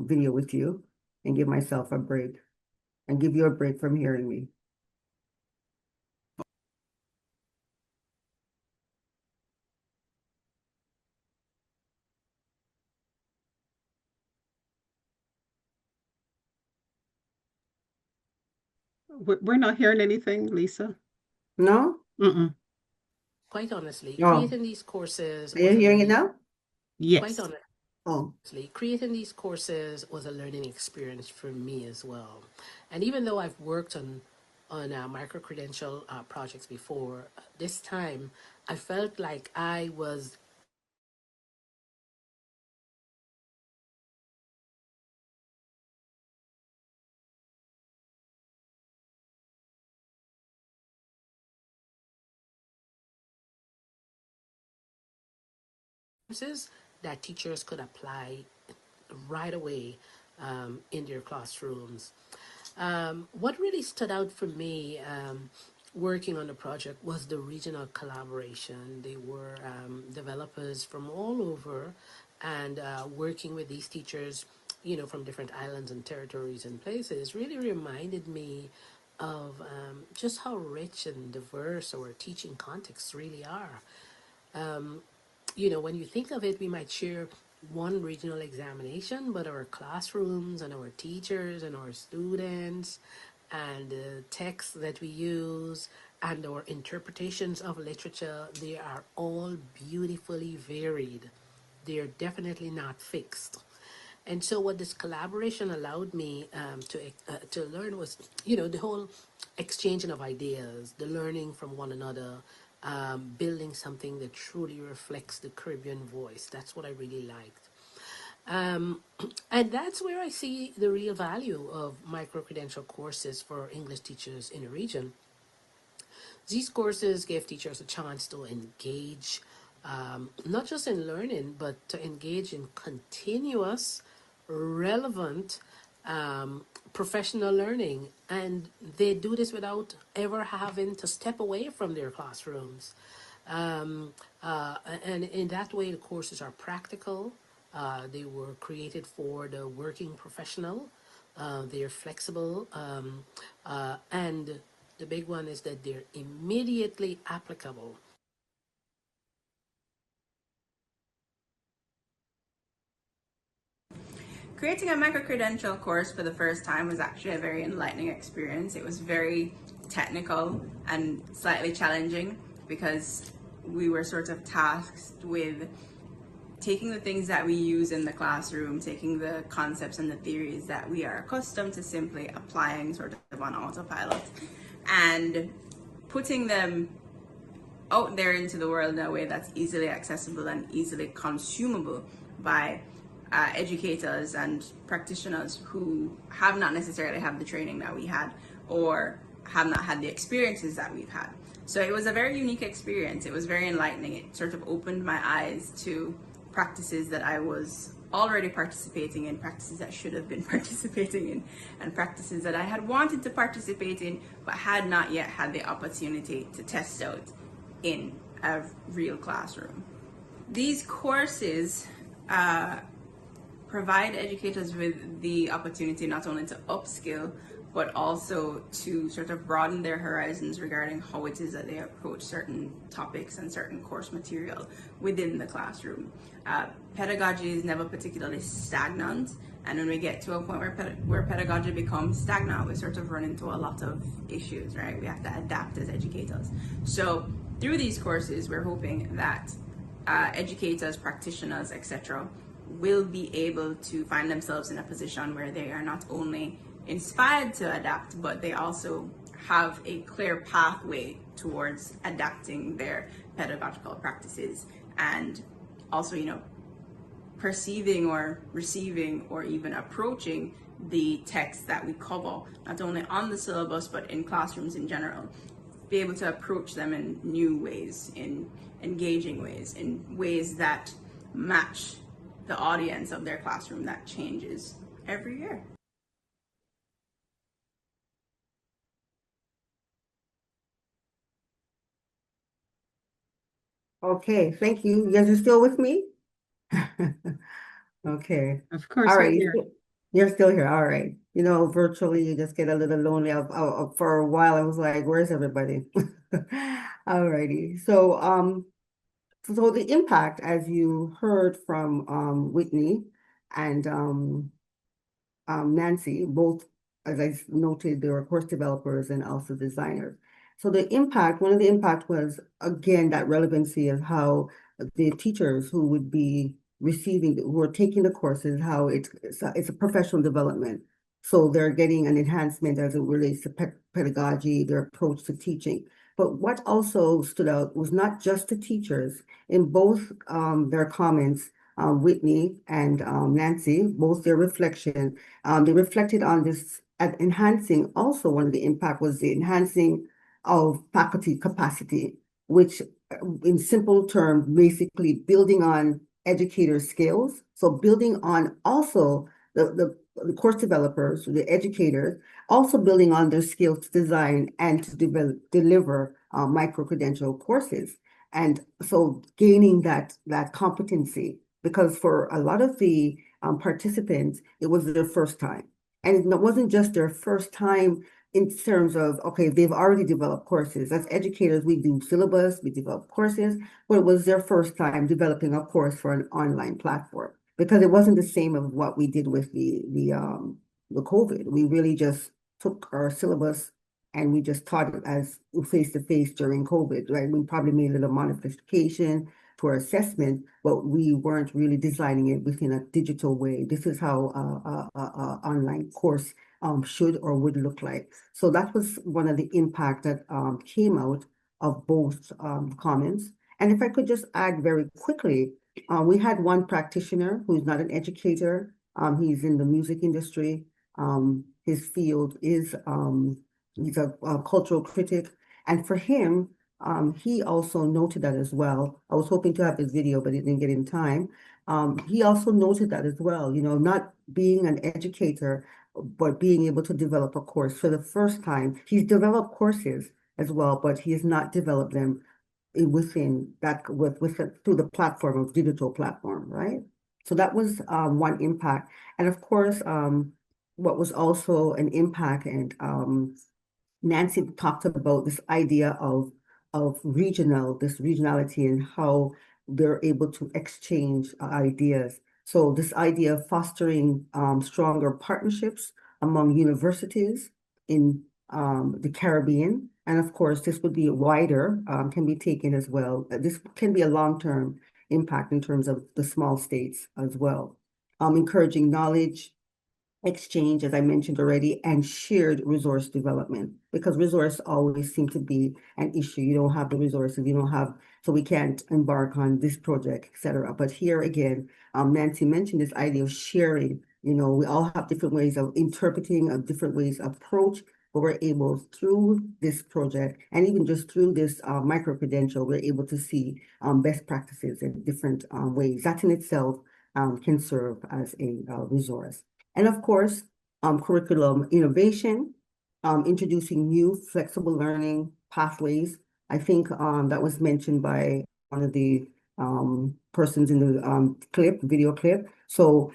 video with you and give myself a break and give you a break from hearing me. We're not hearing anything, Lisa. No? Mm-mm. Quite honestly, Oh, creating these courses are you was a hearing it learning, now? quite Yes. Oh, honestly, creating these courses was a learning experience for me as well. And even though I've worked on micro-credential projects before, this time I felt like I was courses that teachers could apply right away in their classrooms. What really stood out for me working on the project was the regional collaboration. They were developers from all over and working with these teachers, from different islands and territories and places really reminded me of just how rich and diverse our teaching contexts really are. When you think of it, we might share one regional examination, but our classrooms and our teachers and our students and the texts that we use and our interpretations of literature, they are all beautifully varied. They are definitely not fixed. And so, what this collaboration allowed me to learn was, the whole exchanging of ideas, the learning from one another, building something that truly reflects the Caribbean voice. That's what I really liked. Um, and that's where I see the real value of micro-credential courses for English teachers in a region. These courses give teachers a chance to engage, not just in learning, but to engage in continuous, relevant, professional learning. And they do this without ever having to step away from their classrooms. Um, and in that way, the courses are practical. They were created for the working professional. They are flexible, and the big one is that they're immediately applicable. Creating a micro-credential course for the first time was actually a very enlightening experience. It was very technical and slightly challenging because we were sort of tasked with taking the things that we use in the classroom, taking the concepts and the theories that we are accustomed to simply applying sort of on autopilot, and putting them out there into the world in a way that's easily accessible and easily consumable by educators and practitioners who have not necessarily had the training that we had or have not had the experiences that we've had. So it was a very unique experience. It was very enlightening. It sort of opened my eyes to practices that I was already participating in, practices that should have been participating in, and practices that I had wanted to participate in but had not yet had the opportunity to test out in a real classroom. These courses provide educators with the opportunity not only to upskill, but also to sort of broaden their horizons regarding how it is that they approach certain topics and certain course material within the classroom. Pedagogy is never particularly stagnant, and when we get to a point where pedagogy becomes stagnant, we sort of run into a lot of issues, right? We have to adapt as educators. So through these courses, we're hoping that educators, practitioners, etc., will be able to find themselves in a position where they are not only inspired to adapt, but they also have a clear pathway towards adapting their pedagogical practices, and also, perceiving or receiving or even approaching the texts that we cover, not only on the syllabus, but in classrooms in general. Be able to approach them in new ways, in engaging ways, in ways that match the audience of their classroom that changes every year. Okay, thank you. You guys are still with me? Okay. Of course, All we're right. here. You're still here. All right. Virtually you just get a little lonely. For a while I was like, where's everybody? All righty. So the impact, as you heard from Whitney and Nancy, both, as I noted, they were course developers and also designers. So one of the impact was, again, that relevancy of how the teachers who would be who are taking the courses, how it's a professional development. So they're getting an enhancement as it relates to pedagogy, their approach to teaching. But what also stood out was not just the teachers. In both their comments, Whitney and Nancy, both their reflection, they reflected on this at enhancing. Also, one of the impact was the enhancing of faculty capacity, which in simple terms, basically building on educator skills. So building on also the course developers, the educators, also building on their skills to design and to deliver micro-credential courses. And so gaining that competency, because for a lot of the participants, it was their first time. And it wasn't just their first time in terms of, okay, they've already developed courses. As educators, we do syllabus, we develop courses, but it was their first time developing a course for an online platform, because it wasn't the same of what we did with the COVID. We really just took our syllabus and we just taught it as face-to-face during COVID, right? We probably made a little modification to our assessment, but we weren't really designing it within a digital way. This is how online course should or would look like. So that was one of the impact that came out of both comments. And if I could just add very quickly, we had one practitioner who's not an educator. He's in the music industry. His field is, he's a cultural critic. And for him, he also noted that as well. I was hoping to have his video, but it didn't get in time. He also noted that as well, not being an educator, but being able to develop a course for the first time. He's developed courses as well, but he has not developed them within that through the platform of digital platform, right? So that was one impact. And of course, what was also an impact, and Nancy talked about this idea of this regionality and how they're able to exchange ideas. So this idea of fostering stronger partnerships among universities in the Caribbean. And of course, this would be wider, can be taken as well. This can be a long-term impact in terms of the small states as well. Encouraging knowledge exchange, as I mentioned already, and shared resource development, because resource always seem to be an issue. You don't have the resources, so we can't embark on this project, etc. But here again, Nancy mentioned this idea of sharing. We all have different ways of interpreting, of different ways of approach, but we're able, through this project and even just through this micro-credential, we're able to see best practices in different ways. That in itself can serve as a resource. And of course, curriculum innovation, introducing new flexible learning pathways. I think that was mentioned by one of the persons in the video clip. So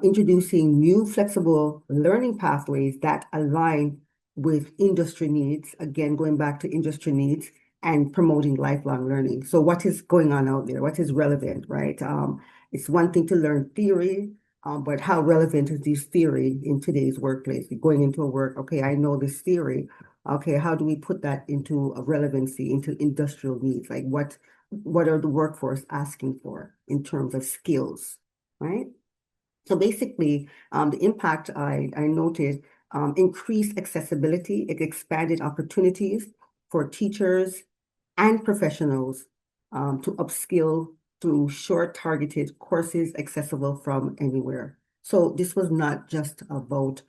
introducing new flexible learning pathways that align with industry needs, again, going back to industry needs, and promoting lifelong learning. So what is going on out there? What is relevant, right? It's one thing to learn theory, but how relevant is this theory in today's workplace? You're going into a work, okay, I know this theory. Okay, how do we put that into a relevancy, into industrial needs? Like what are the workforce asking for in terms of skills, right? So basically, the impact I noted increased accessibility. It expanded opportunities for teachers and professionals to upskill through short targeted courses accessible from anywhere. So this was not just about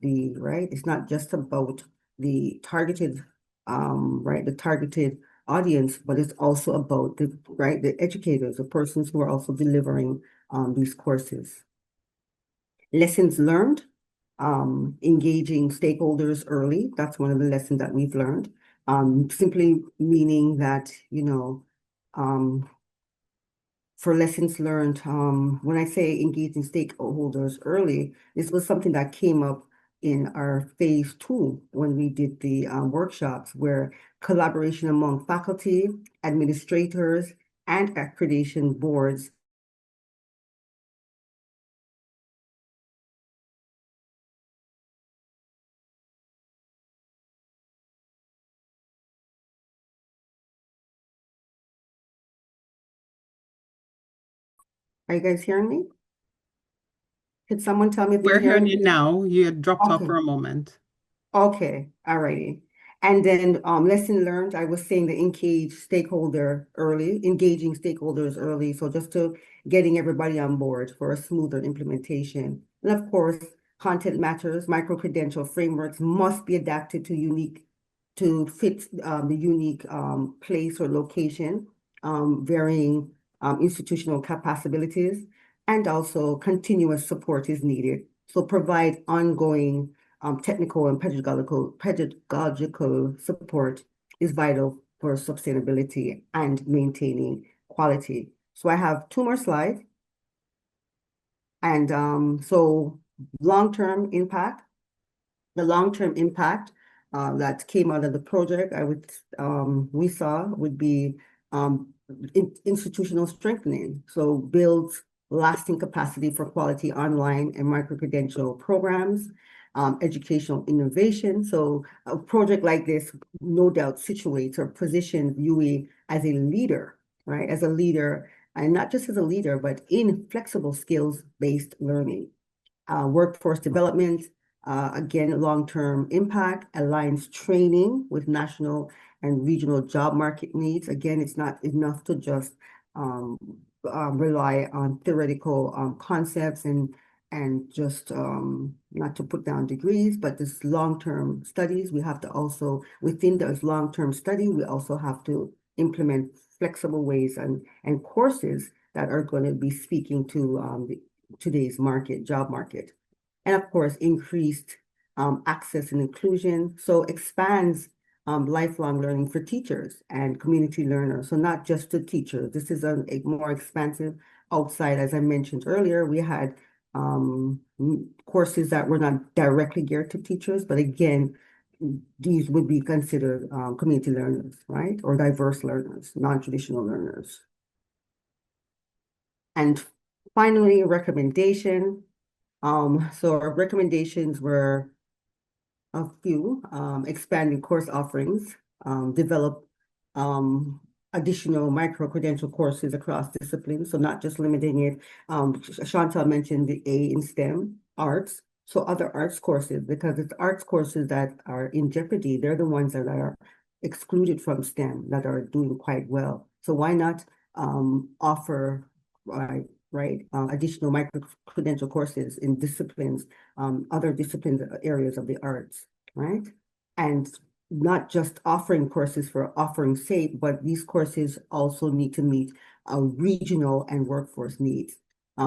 it's not just about the targeted the targeted audience, but it's also about the educators, the persons who are also delivering these courses. Lessons learned, engaging stakeholders early. That's one of the lessons that we've learned. Simply meaning that, for lessons learned, when I say engaging stakeholders early, this was something that came up in our phase 2 when we did the workshops, where collaboration among faculty, administrators, and accreditation boards. Are you guys hearing me? Could someone tell me if you're We're hearing hearing you me? now. You had dropped off Okay. for a moment. Okay, alrighty. And then lesson learned, I was saying the engaging stakeholders early. So just to getting everybody on board for a smoother implementation. And of course, content matters. Micro-credential frameworks must be adapted to fit the unique place or location, varying institutional capabilities, and also continuous support is needed. So provide ongoing technical and pedagogical support is vital for sustainability and maintaining quality. So I have 2 more slides. And so long-term impact, the long-term impact that came out of the project, we saw would be institutional strengthening. So builds lasting capacity for quality online and micro-credential programs, educational innovation. So a project like this, no doubt, situates or positions UE as a leader, right? As a leader, and not just as a leader, but in flexible skills-based learning. Workforce development, again, long-term impact, aligns training with national and regional job market needs. Again, it's not enough to just rely on theoretical concepts and just not to put down degrees, but this long-term studies, we have to also, within those long-term study, we also have to implement flexible ways and courses that are going to be speaking to today's job market. And of course, increased access and inclusion. So expands lifelong learning for teachers and community learners. So not just the teachers. This is a more expansive outside. As I mentioned earlier, we had courses that were not directly geared to teachers, but again, these would be considered community learners, right? Or diverse learners, non-traditional learners. And finally, recommendation. So our recommendations were a few, expanding course offerings, develop additional micro-credential courses across disciplines, so not just limiting it. Schontal mentioned the A in STEM, arts, so other arts courses, because it's arts courses that are in jeopardy. They're the ones that are excluded from STEM that are doing quite well. So why not offer additional micro-credential courses in disciplines, other disciplines, areas of the arts, right? And not just offering courses for offering's sake, but these courses also need to meet regional and workforce needs.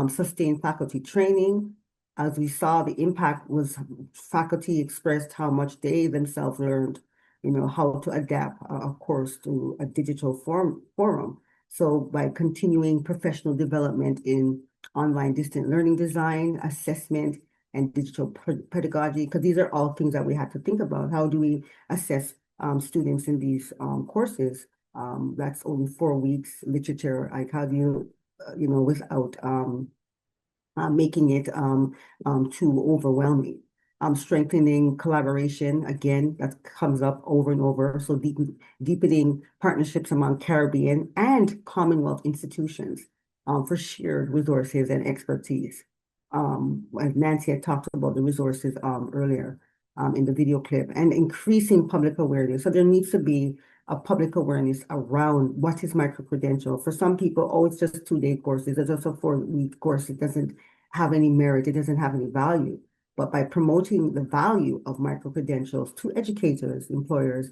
Sustained faculty training. As we saw, the impact was faculty expressed how much they themselves learned, how to adapt a course to a digital forum. So by continuing professional development in online distant learning design, assessment, and digital pedagogy, because these are all things that we have to think about. How do we assess students in these courses? That's only 4 weeks literature. Like how do you, without making it too overwhelming? Strengthening collaboration, again, that comes up over and over. So deepening partnerships among Caribbean and Commonwealth institutions for shared resources and expertise. as Nancy had talked about the resources earlier in the video clip, and increasing public awareness. So there needs to be a public awareness around what is micro-credential. For some people, oh, it's just 2-day courses, it's just a 4-week course. It doesn't have any merit, it doesn't have any value. But by promoting the value of micro-credentials to educators, employers,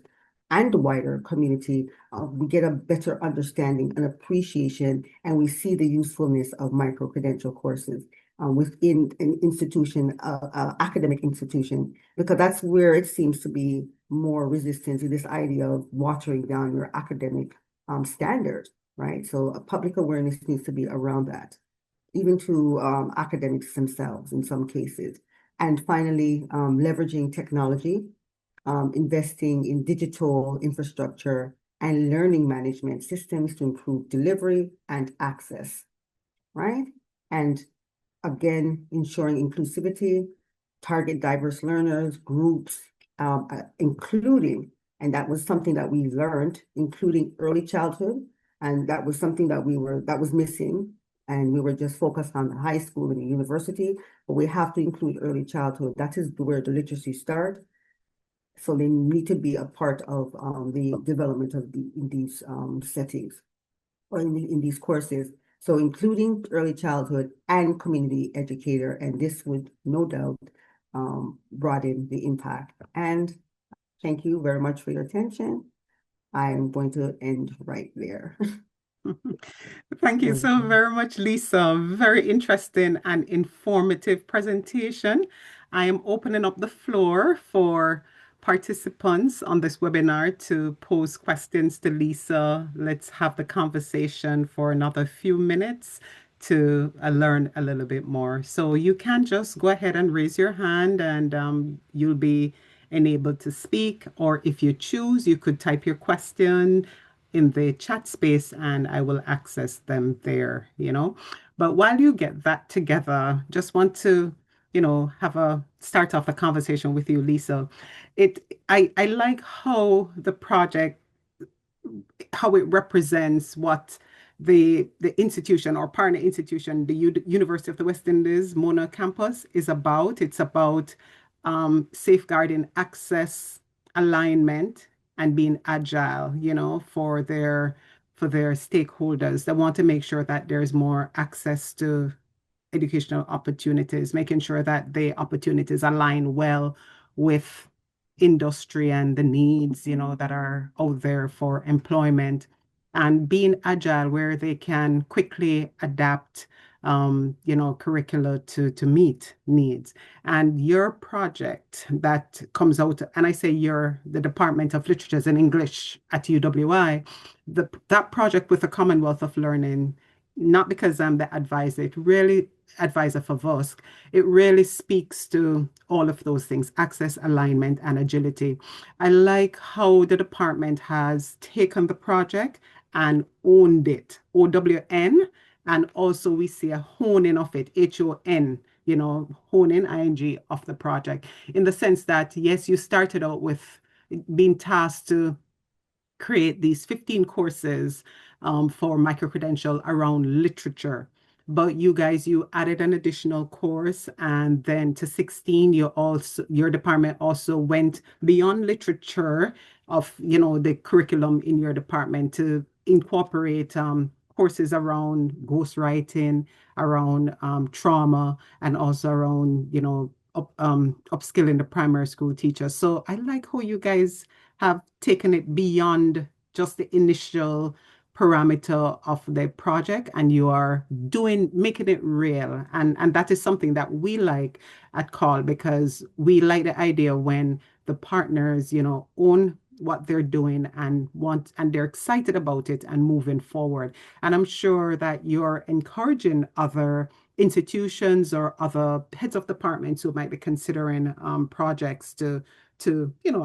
and the wider community, we get a better understanding and appreciation, and we see the usefulness of micro-credential courses within an institution, academic institution, because that's where it seems to be more resistance to this idea of watering down your academic standards, right? So a public awareness needs to be around that, even to academics themselves in some cases. And finally, leveraging technology, investing in digital infrastructure and learning management systems to improve delivery and access, right? And again, ensuring inclusivity, target diverse learners, groups, including, and that was something that we learned, including early childhood, and that was something that was missing, and we were just focused on the high school and the university, but we have to include early childhood. That is where the literacy starts. So they need to be a part of the development of in these settings or in these courses. So including early childhood and community educator, and this would no doubt broaden the impact. And thank you very much for your attention. I am going to end right there. Thank you so Mhm. very much, Lisa. Very interesting and informative presentation. I am opening up the floor for participants on this webinar to pose questions to Lisa. Let's have the conversation for another few minutes to learn a little bit more. So you can just go ahead and raise your hand and you'll be enabled to speak. Or if you choose, you could type your question in the chat space and I will access them there, you know. But while you get that together, just want to, have a start off a conversation with you, Lisa. I like how the project, how it represents what the institution or partner institution, the University of the West Indies Mona campus is about. It's about safeguarding access, alignment, and being agile, for their stakeholders. They want to make sure that there's more access to educational opportunities, making sure that the opportunities align well with industry and the needs, that are out there for employment, and being agile where they can quickly adapt, curricula to meet needs. And your project that comes out, and I say you're the Department of Literatures and English at UWI, that project with the Commonwealth of Learning, not because I'm the advisor, it really advisor for VUSSC, it really speaks to all of those things: access, alignment, and agility. I like how the department has taken the project and owned it, OWN, and also we see a honing of it, HON, honing, ing, of the project, in the sense that, yes, you started out with being tasked to create these 15 courses for micro-credential around literature. But you added an additional course, and then to 16, your department also went beyond literature of, the curriculum in your department to incorporate courses around ghostwriting, around trauma, and also around, upskilling the primary school teachers. So I like how you guys have taken it beyond just the initial parameter of the project, and you are making it real. And that is something that we like at Call, because we like the idea when the partners, own what they're doing and they're excited about it and moving forward. And I'm sure that you're encouraging other institutions or other heads of departments who might be considering projects to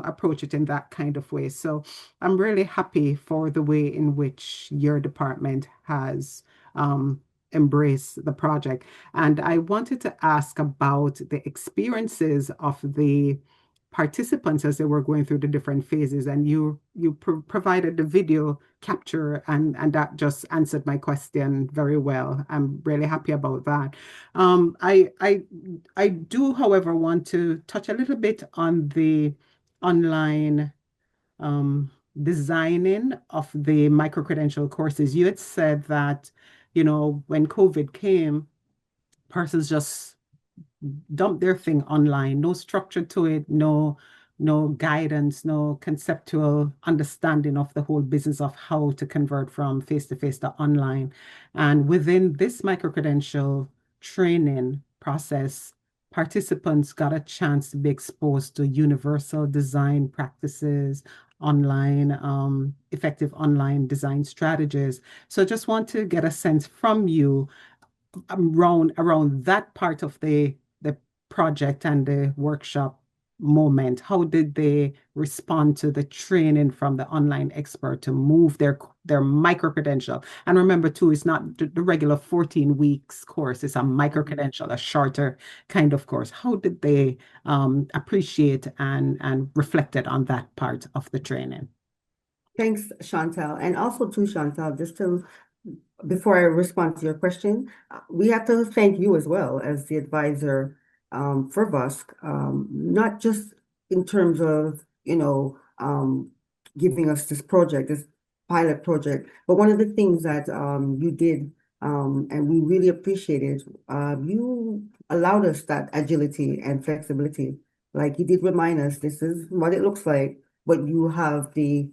approach it in that kind of way. So I'm really happy for the way in which your department has embraced the project. And I wanted to ask about the experiences of the participants as they were going through the different phases, and you provided the video capture, and that just answered my question very well. I'm really happy about that. I do, however, want to touch a little bit on the online designing of the micro-credential courses. You had said that, when COVID came, persons just dump their thing online, no structure to it, no guidance, no conceptual understanding of the whole business of how to convert from face-to-face to online. And within this micro-credential training process, participants got a chance to be exposed to universal design practices, online, effective online design strategies. So I just want to get a sense from you around that part of the project and the workshop moment. How did they respond to the training from the online expert to move their micro credential? And remember too, it's not the regular 14 weeks course, it's a micro credential, a shorter kind of course. How did they appreciate and reflected on that part of the training? Thanks, Chantal. And also too, Chantal, just to, before I respond to your question, we have to thank you as well as the advisor for VUSSC, not just in terms of, giving us this project, this pilot project, but one of the things that you did, and we really appreciated, you allowed us that agility and flexibility. Like you did remind us, this is what it looks like, but you have the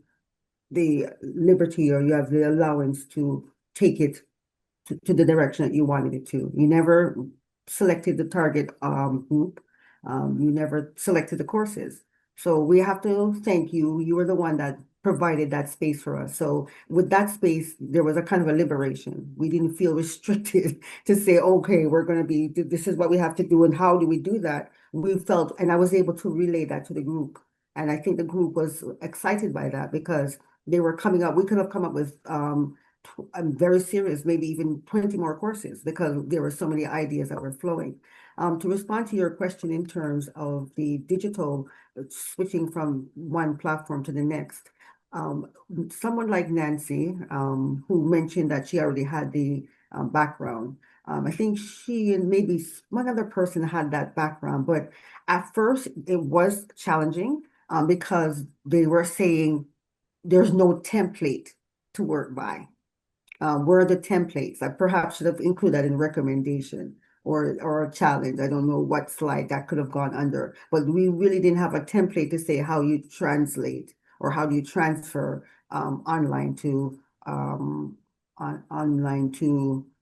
liberty, or you have the allowance to take it to the direction that you wanted it to. You never selected the target group. You never selected the courses. So we have to thank you. You were the one that provided that space for us. So with that space, there was a kind of a liberation. We didn't feel restricted to say, okay, we're going to be, this is what we have to do. And how do we do that? We felt, and I was able to relay that to the group. And I think the group was excited by that because they were coming up, we could have come up with I'm very serious, maybe even 20 more courses because there were so many ideas that were flowing. To respond to your question in terms of the digital switching from one platform to the next, someone like Nancy, who mentioned that she already had the background, I think she and maybe one other person had that background, but at first it was challenging because they were saying there's no template to work by. Where are the templates? I perhaps should have included that in recommendation or a challenge. I don't know what slide that could have gone under, but we really didn't have a template to say how you translate or how do you transfer online to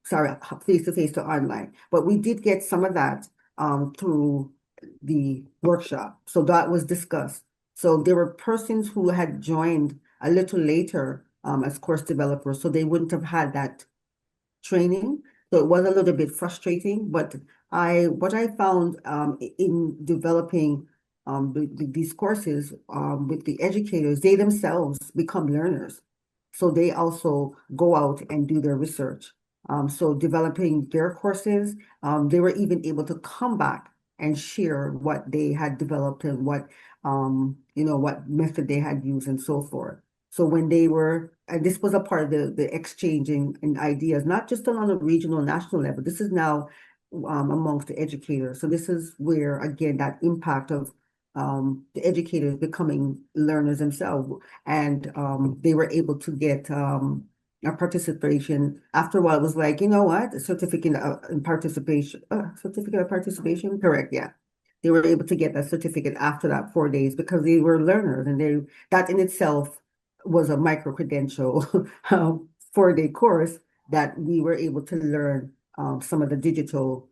sorry, face-to-face to online. But we did get some of that through the workshop. So that was discussed. So there were persons who had joined a little later as course developers, so they wouldn't have had that training. So it was a little bit frustrating, but what I found in developing these courses with the educators, they themselves become learners. So they also go out and do their research. So developing their courses, they were even able to come back and share what they had developed and what what method they had used and so forth. So when they were, and this was a part of the exchanging in ideas, not just on a regional, national level. This is now amongst the educators. So this is where, again, that impact of the educators becoming learners themselves. And they were able to get a participation. After a while, it was like, you know what, a certificate in participation, certificate of participation, correct, yeah. They were able to get that certificate after that 4 days because they were learners, and that in itself was a micro-credential 4-day course that we were able to learn some of the digital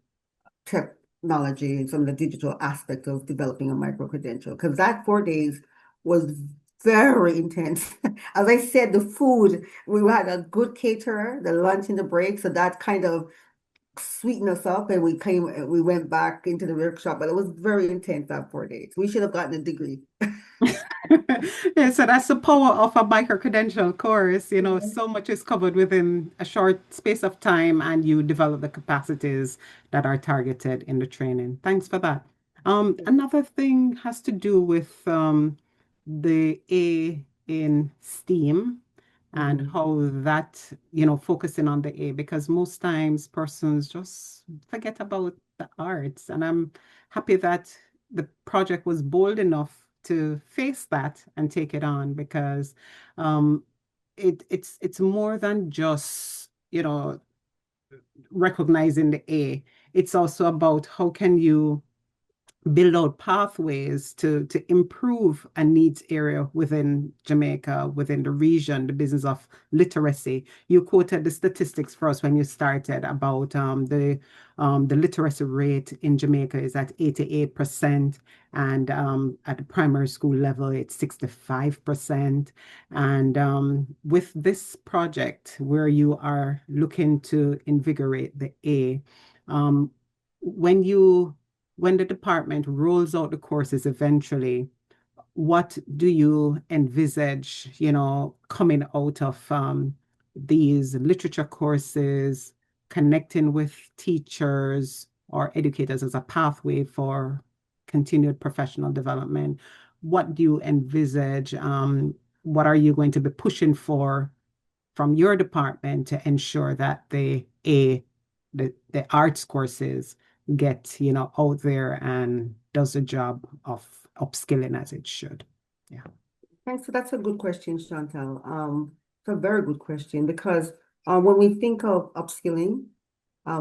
technology and some of the digital aspects of developing a micro-credential. Because that 4 days was very intense. As I said, the food, we had a good caterer, the lunch and the break, so that kind of sweetened us up, and we went back into the workshop, but it was very intense that 4 days. We should have gotten a degree. Yeah, so that's the power of a micro-credential course. So much is covered within a short space of time, and you develop the capacities that are targeted in the training. Thanks for that. Another thing has to do with the A in STEAM and Mhm. how that, focusing on the A, because most times persons just forget about the arts. And I'm happy that the project was bold enough to face that and take it on because um, it's more than just, recognizing the A. It's also about how can you build out pathways to improve a needs area within Jamaica, within the region, the business of literacy. You quoted the statistics for us when you started about the literacy rate in Jamaica is at 88%, and at the primary school level, it's 65%. And with this project, where you are looking to invigorate the A, um, when you when the department rolls out the courses eventually, what do you envisage, coming out of these literature courses, connecting with teachers or educators as a pathway for continued professional development? What do you envisage? What are you going to be pushing for from your department to ensure that the arts courses get, out there and does the job of upskilling as it should. Yeah. Thanks. So that's a good question, Chantal. It's a very good question because when we think of upskilling,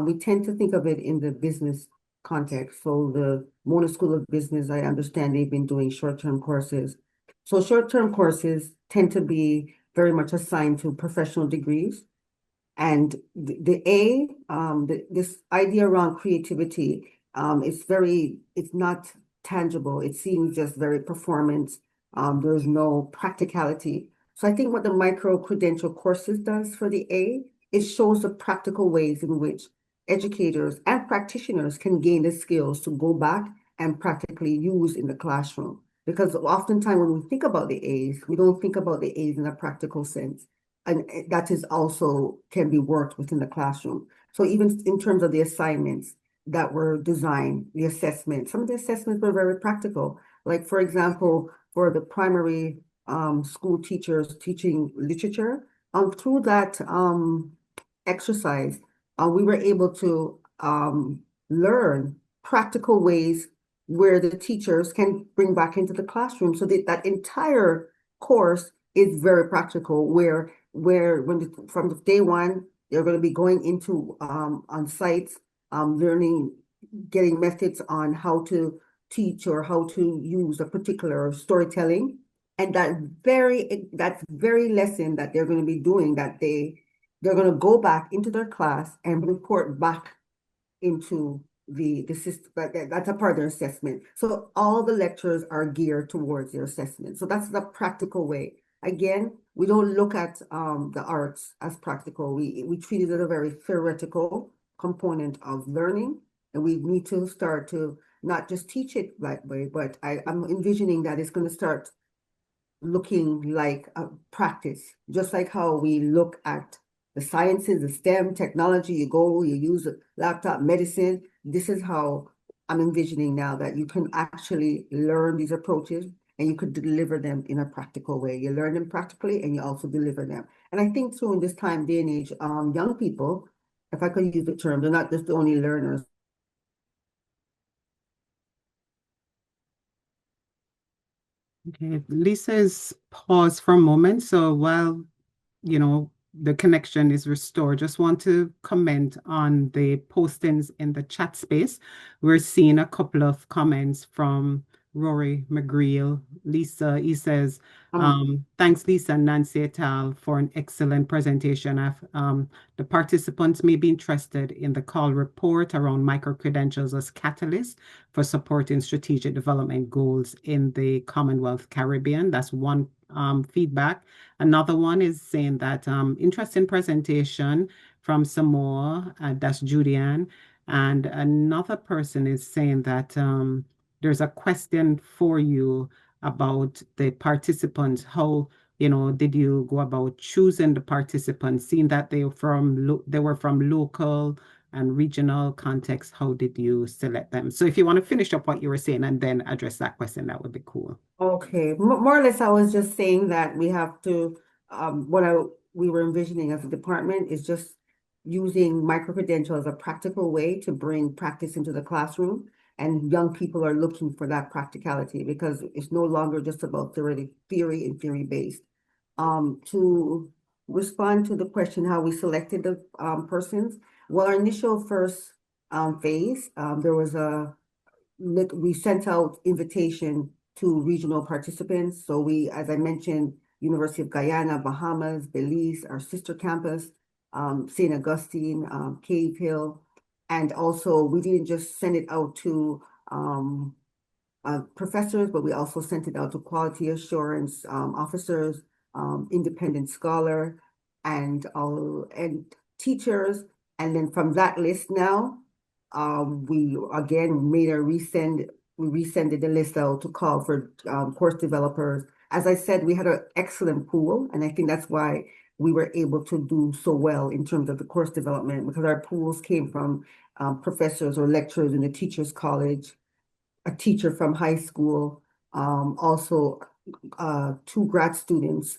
we tend to think of it in the business context. So the Mona School of Business, I understand they've been doing short-term courses. So short-term courses tend to be very much assigned to professional degrees. And this idea around creativity, it's not tangible. It seems just very performance. There's no practicality. So I think what the micro-credential courses does for the A, it shows the practical ways in which educators and practitioners can gain the skills to go back and practically use in the classroom. Because oftentimes when we think about the A's, we don't think about the A's in a practical sense, and that is also can be worked within the classroom. So even in terms of the assignments that were designed, the assessment, some of the assessments were very practical. Like for example, for the primary school teachers teaching literature, through that exercise, we were able to learn practical ways where the teachers can bring back into the classroom. So that entire course is very practical, where from the day one, they're going to be going into on sites, learning, getting methods on how to teach or how to use a particular storytelling. And that very lesson that they're going to be doing, they're going to go back into their class and report back into the system. That's a part of their assessment. So all the lectures are geared towards their assessment. So that's the practical way. Again, we don't look at the arts as practical. We treat it as a very theoretical component of learning, and we need to start to not just teach it that way, but I'm envisioning that it's going to start looking like a practice, just like how we look at the sciences, the STEM technology, you go, you use a laptop, medicine. This is how I'm envisioning now that you can actually learn these approaches and you could deliver them in a practical way. You learn them practically and you also deliver them. And I think so in this day and age, young people, if I could use the term, they're not just the only learners. Okay. Lisa's paused for a moment. So while the connection is restored. Just want to comment on the postings in the chat space. We're seeing a couple of comments from Rory McGreal. Lisa, he says, Um, thanks, Lisa and Nancy et al. For an excellent presentation. The participants may be interested in the call report around micro-credentials as catalyst for supporting strategic development goals in the Commonwealth Caribbean. That's one feedback. Another one is saying that interesting presentation from Samoa, that's Julian. And another person is saying that there's a question for you about the participants. How, did you go about choosing the participants, seeing that they were from local and regional context, how did you select them? So if you want to finish up what you were saying and then address that question, that would be cool. Okay, more or less, I was just saying that we have to, we were envisioning as a department is just using micro-credential as a practical way to bring practice into the classroom. And young people are looking for that practicality because it's no longer just about theory and theory based. To respond to the question how we selected the persons, well, our initial first phase, there was we sent out invitation to regional participants. So we, as I mentioned, University of Guyana, Bahamas, Belize, our sister campus, St. Augustine, Cave Hill. And also we didn't just send it out to professors, but we also sent it out to quality assurance officers, independent scholar, and teachers. And then from that list now, we again made we resended the list out to call for course developers. As I said, we had an excellent pool, and I think that's why we were able to do so well in terms of the course development because our pools came from professors or lecturers in the Teachers College, a teacher from high school, also two grad students,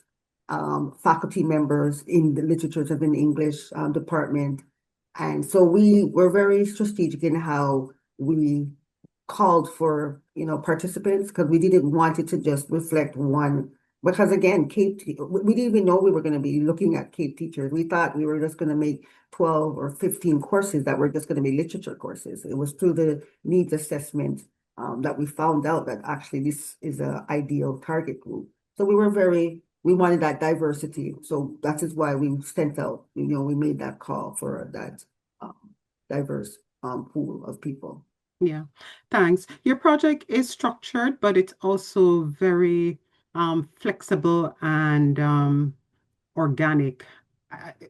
faculty members in the literatures of an English department. And so we were very strategic in how we called for, participants because we didn't want it to just reflect one. Because again, we didn't even know we were going to be looking at Cape teachers. We thought we were just going to make 12 or 15 courses that were just going to be literature courses. It was through the needs assessment that we found out that actually this is an ideal target group. So we wanted that diversity. So that is why we sent out, we made that call for that um, diverse pool of people. Yeah, thanks. Your project is structured, but it's also very flexible and organic.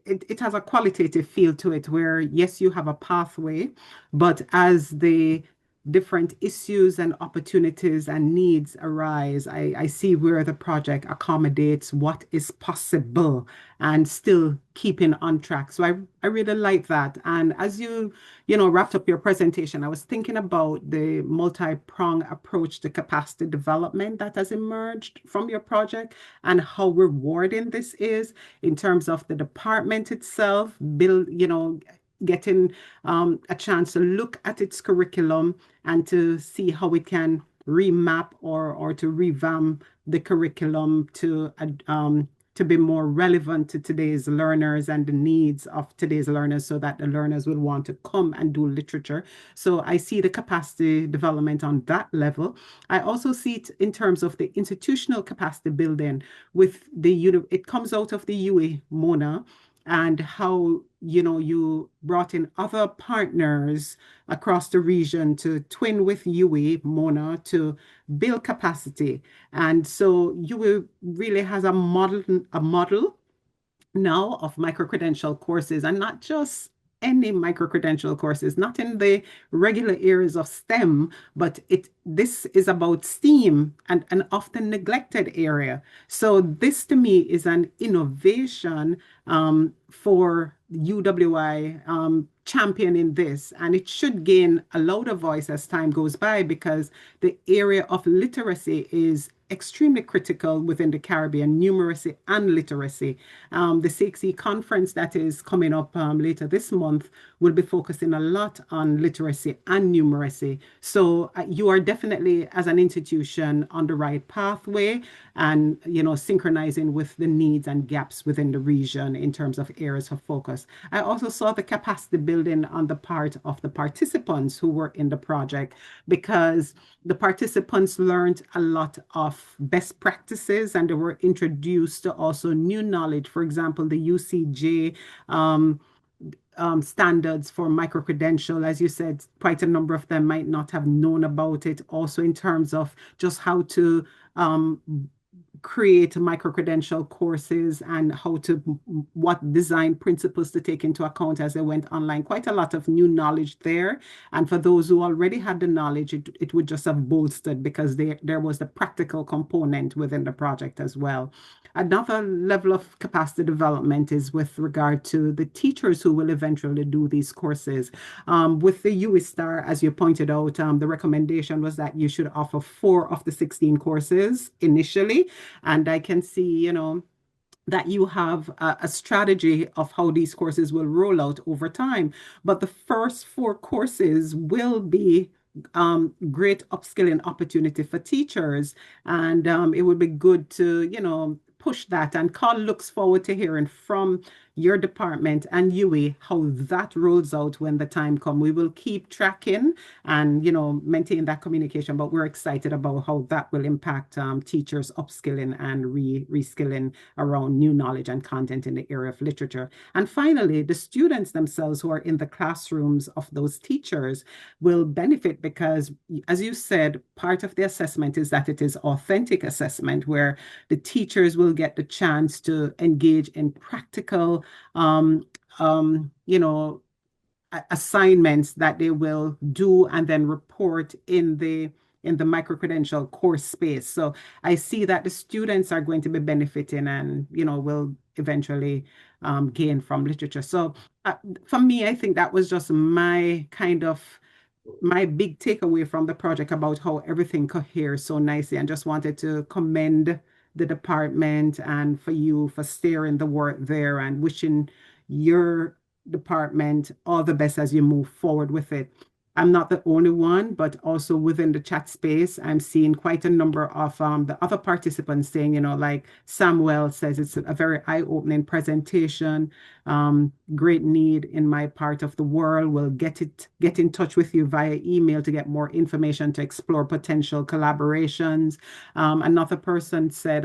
It has a qualitative feel to it where, yes, you have a pathway, but as the different issues and opportunities and needs arise, I see where the project accommodates what is possible and still keeping on track. So I really like that. And as you wrapped up your presentation, I was thinking about the multi-pronged approach to capacity development that has emerged from your project and how rewarding this is in terms of the department itself, getting a chance to look at its curriculum and to see how it can remap or to revamp the curriculum to be more relevant to today's learners and the needs of today's learners so that the learners will want to come and do literature. So I see the capacity development on that level. I also see it in terms of the institutional capacity building with it comes out of the UA Mona and how you brought in other partners across the region to twin with UA Mona to build capacity. And so UA really has a model now of micro-credential courses and not just any micro-credential courses, not in the regular areas of STEM, but this is about STEAM and an often neglected area. So this to me is an innovation for UWI championing this, and it should gain a louder voice as time goes by because the area of literacy is extremely critical within the Caribbean, numeracy and literacy. The CXC conference that is coming up later this month will be focusing a lot on literacy and numeracy. So you are definitely, as an institution, on the right pathway and, synchronizing with the needs and gaps within the region in terms of areas of focus. I also saw the capacity building on the part of the participants who were in the project because the participants learned a lot of best practices and they were introduced to also new knowledge. For example, the UCJ standards for micro-credential. As you said, quite a number of them might not have known about it. Also in terms of just how to create micro-credential courses and what design principles to take into account as they went online. Quite a lot of new knowledge there. And for those who already had the knowledge, it would just have bolstered because there was the practical component within the project as well. Another level of capacity development is with regard to the teachers who will eventually do these courses. With the USSTAR, as you pointed out, the recommendation was that you should offer 4 of the 16 courses initially. And I can see, that you have a strategy of how these courses will roll out over time. But the first 4 courses will be great upskilling opportunity for teachers. And it would be good to, push that. And Carl looks forward to hearing from your department and UE how that rolls out when the time comes. We will keep tracking and, maintain that communication, but we're excited about how that will impact teachers upskilling and reskilling around new knowledge and content in the area of literature. And finally, the students themselves who are in the classrooms of those teachers will benefit because, as you said, part of the assessment is that it is authentic assessment where the teachers will get the chance to engage in practical um, um, you know, assignments that they will do and then report in the micro-credential course space. So I see that the students are going to be benefiting and, will eventually gain from literature. So for me, I think that was just my big takeaway from the project about how everything coheres so nicely, and just wanted to commend the department and for you for steering the work there and wishing your department all the best as you move forward with it. I'm not the only one, but also within the chat space, I'm seeing quite a number of the other participants saying, like Samuel says, it's a very eye-opening presentation. Great need in my part of the world. We'll get in touch with you via email to get more information to explore potential collaborations. Another person said,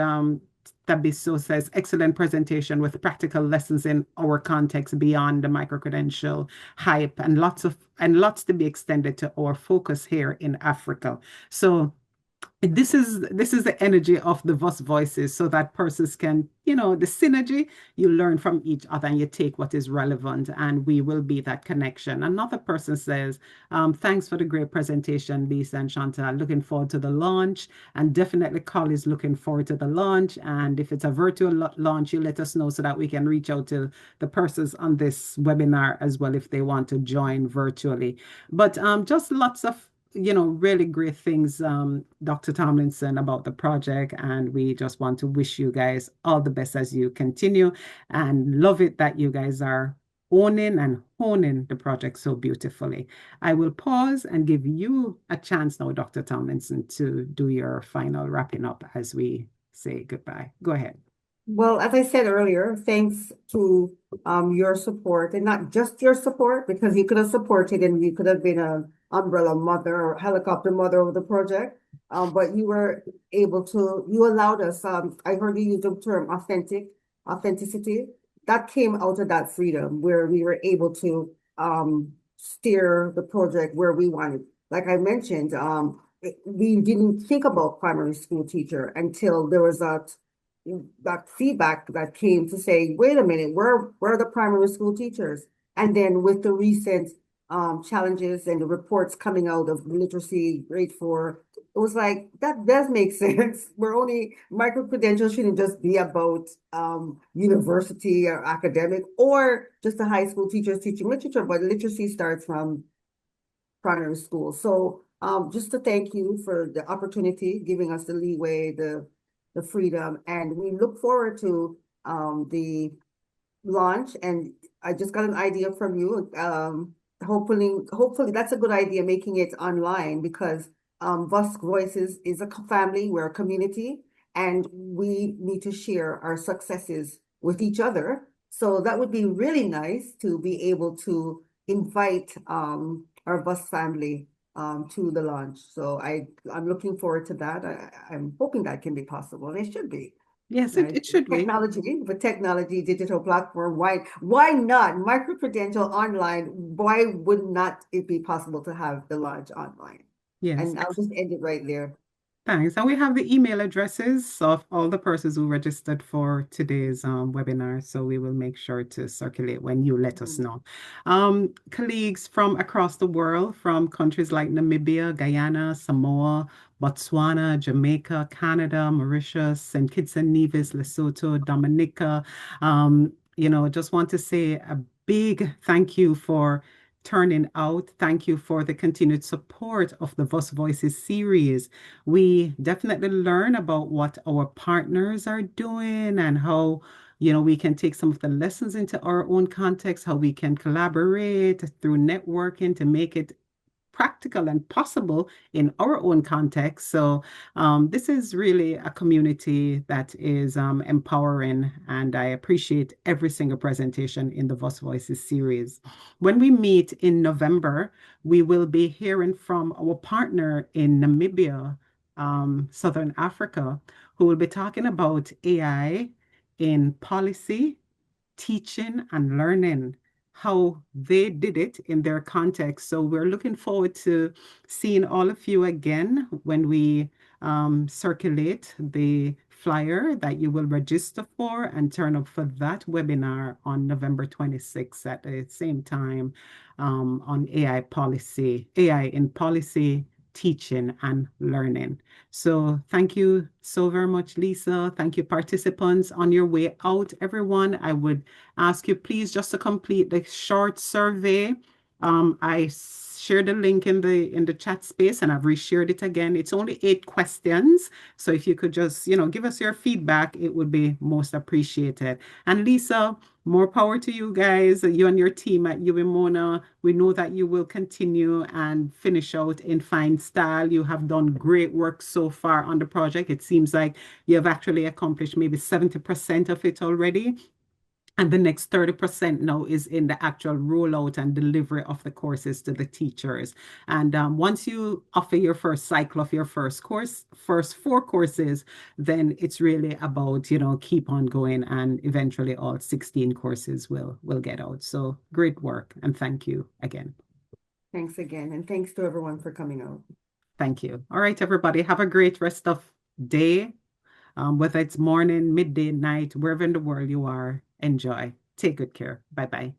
Tabiso says, excellent presentation with practical lessons in our context beyond the micro-credential hype and lots to be extended to our focus here in Africa. So this is the energy of the VUS voices so that persons can, the synergy, you learn from each other and you take what is relevant and we will be that connection. Another person says, thanks for the great presentation, Lisa and Schontal. Looking forward to the launch, and definitely Carl is looking forward to the launch. And if it's a virtual launch, you let us know so that we can reach out to the persons on this webinar as well if they want to join virtually. But just lots of really great things, Dr. Tomlinson, about the project. And we just want to wish you guys all the best as you continue, and love it that you guys are owning and honing the project so beautifully. I will pause and give you a chance now, Dr. Tomlinson, to do your final wrapping up as we say goodbye. Go ahead. Well, as I said earlier, thanks to your support, and not just your support, because you could have supported and you could have been an umbrella mother or helicopter mother of the project, but you were able to, you allowed us, I heard you use the term authenticity. That came out of that freedom where we were able to steer the project where we wanted. Like I mentioned, we didn't think about primary school teacher until there was that feedback that came to say, wait a minute, where are the primary school teachers? And then with the recent challenges and the reports coming out of literacy grade 4, it was like, that does make sense. Micro-credential shouldn't just be about university or academic or just the high school teachers teaching literature, but literacy starts from primary school. So just to thank you for the opportunity, giving us the leeway, the freedom, and we look forward to the launch. And I just got an idea from you. Hopefully that's a good idea, making it online, because VUSSC Voices is a family, we're a community, and we need to share our successes with each other. So that would be really nice to be able to invite our VUSSC family to the launch. So I'm looking forward to that. I'm hoping that can be possible, and it should be. Yes, Right? it should be. Technology, digital platform, why not? Micro-credential online, why would not it be possible to have the launch online? Yes. And I'll just end it right there. Thanks. And we have the email addresses of all the persons who registered for today's webinar. So we will make sure to circulate when you let us know. Colleagues from across the world, from countries like Namibia, Guyana, Samoa, Botswana, Jamaica, Canada, Mauritius, St. Kitts and Nevis, Lesotho, Dominica. Just want to say a big thank you for turning out. Thank you for the continued support of the VUS Voices series. We definitely learn about what our partners are doing and how, we can take some of the lessons into our own context, how we can collaborate through networking to make it practical and possible in our own context. So this is really a community that is empowering, and I appreciate every single presentation in the VUS Voices series. When we meet in November, we will be hearing from our partner in Namibia, Southern Africa, who will be talking about AI in policy, teaching, and learning, how they did it in their context. So we're looking forward to seeing all of you again when we circulate the flyer that you will register for and turn up for that webinar on November 26th at the same time on AI in policy, teaching, and learning. So thank you so very much, Lisa. Thank you, participants. On your way out, everyone, I would ask you please just to complete the short survey. I shared the link in the chat space and I've reshared it again. It's only 8 questions. So if you could just, give us your feedback, it would be most appreciated. And Lisa, more power to you guys, you and your team at UWMONA. We know that you will continue and finish out in fine style. You have done great work so far on the project. It seems like you have actually accomplished maybe 70% of it already. And the next 30% now is in the actual rollout and delivery of the courses to the teachers. And once you offer your first cycle of your first 4 courses, then it's really about, keep on going, and eventually all 16 courses will get out. So great work, and thank you again. Thanks again, and thanks to everyone for coming out. Thank you. All right, everybody, have a great rest of day. Whether it's morning, midday, night, wherever in the world you are, enjoy. Take good care. Bye-bye.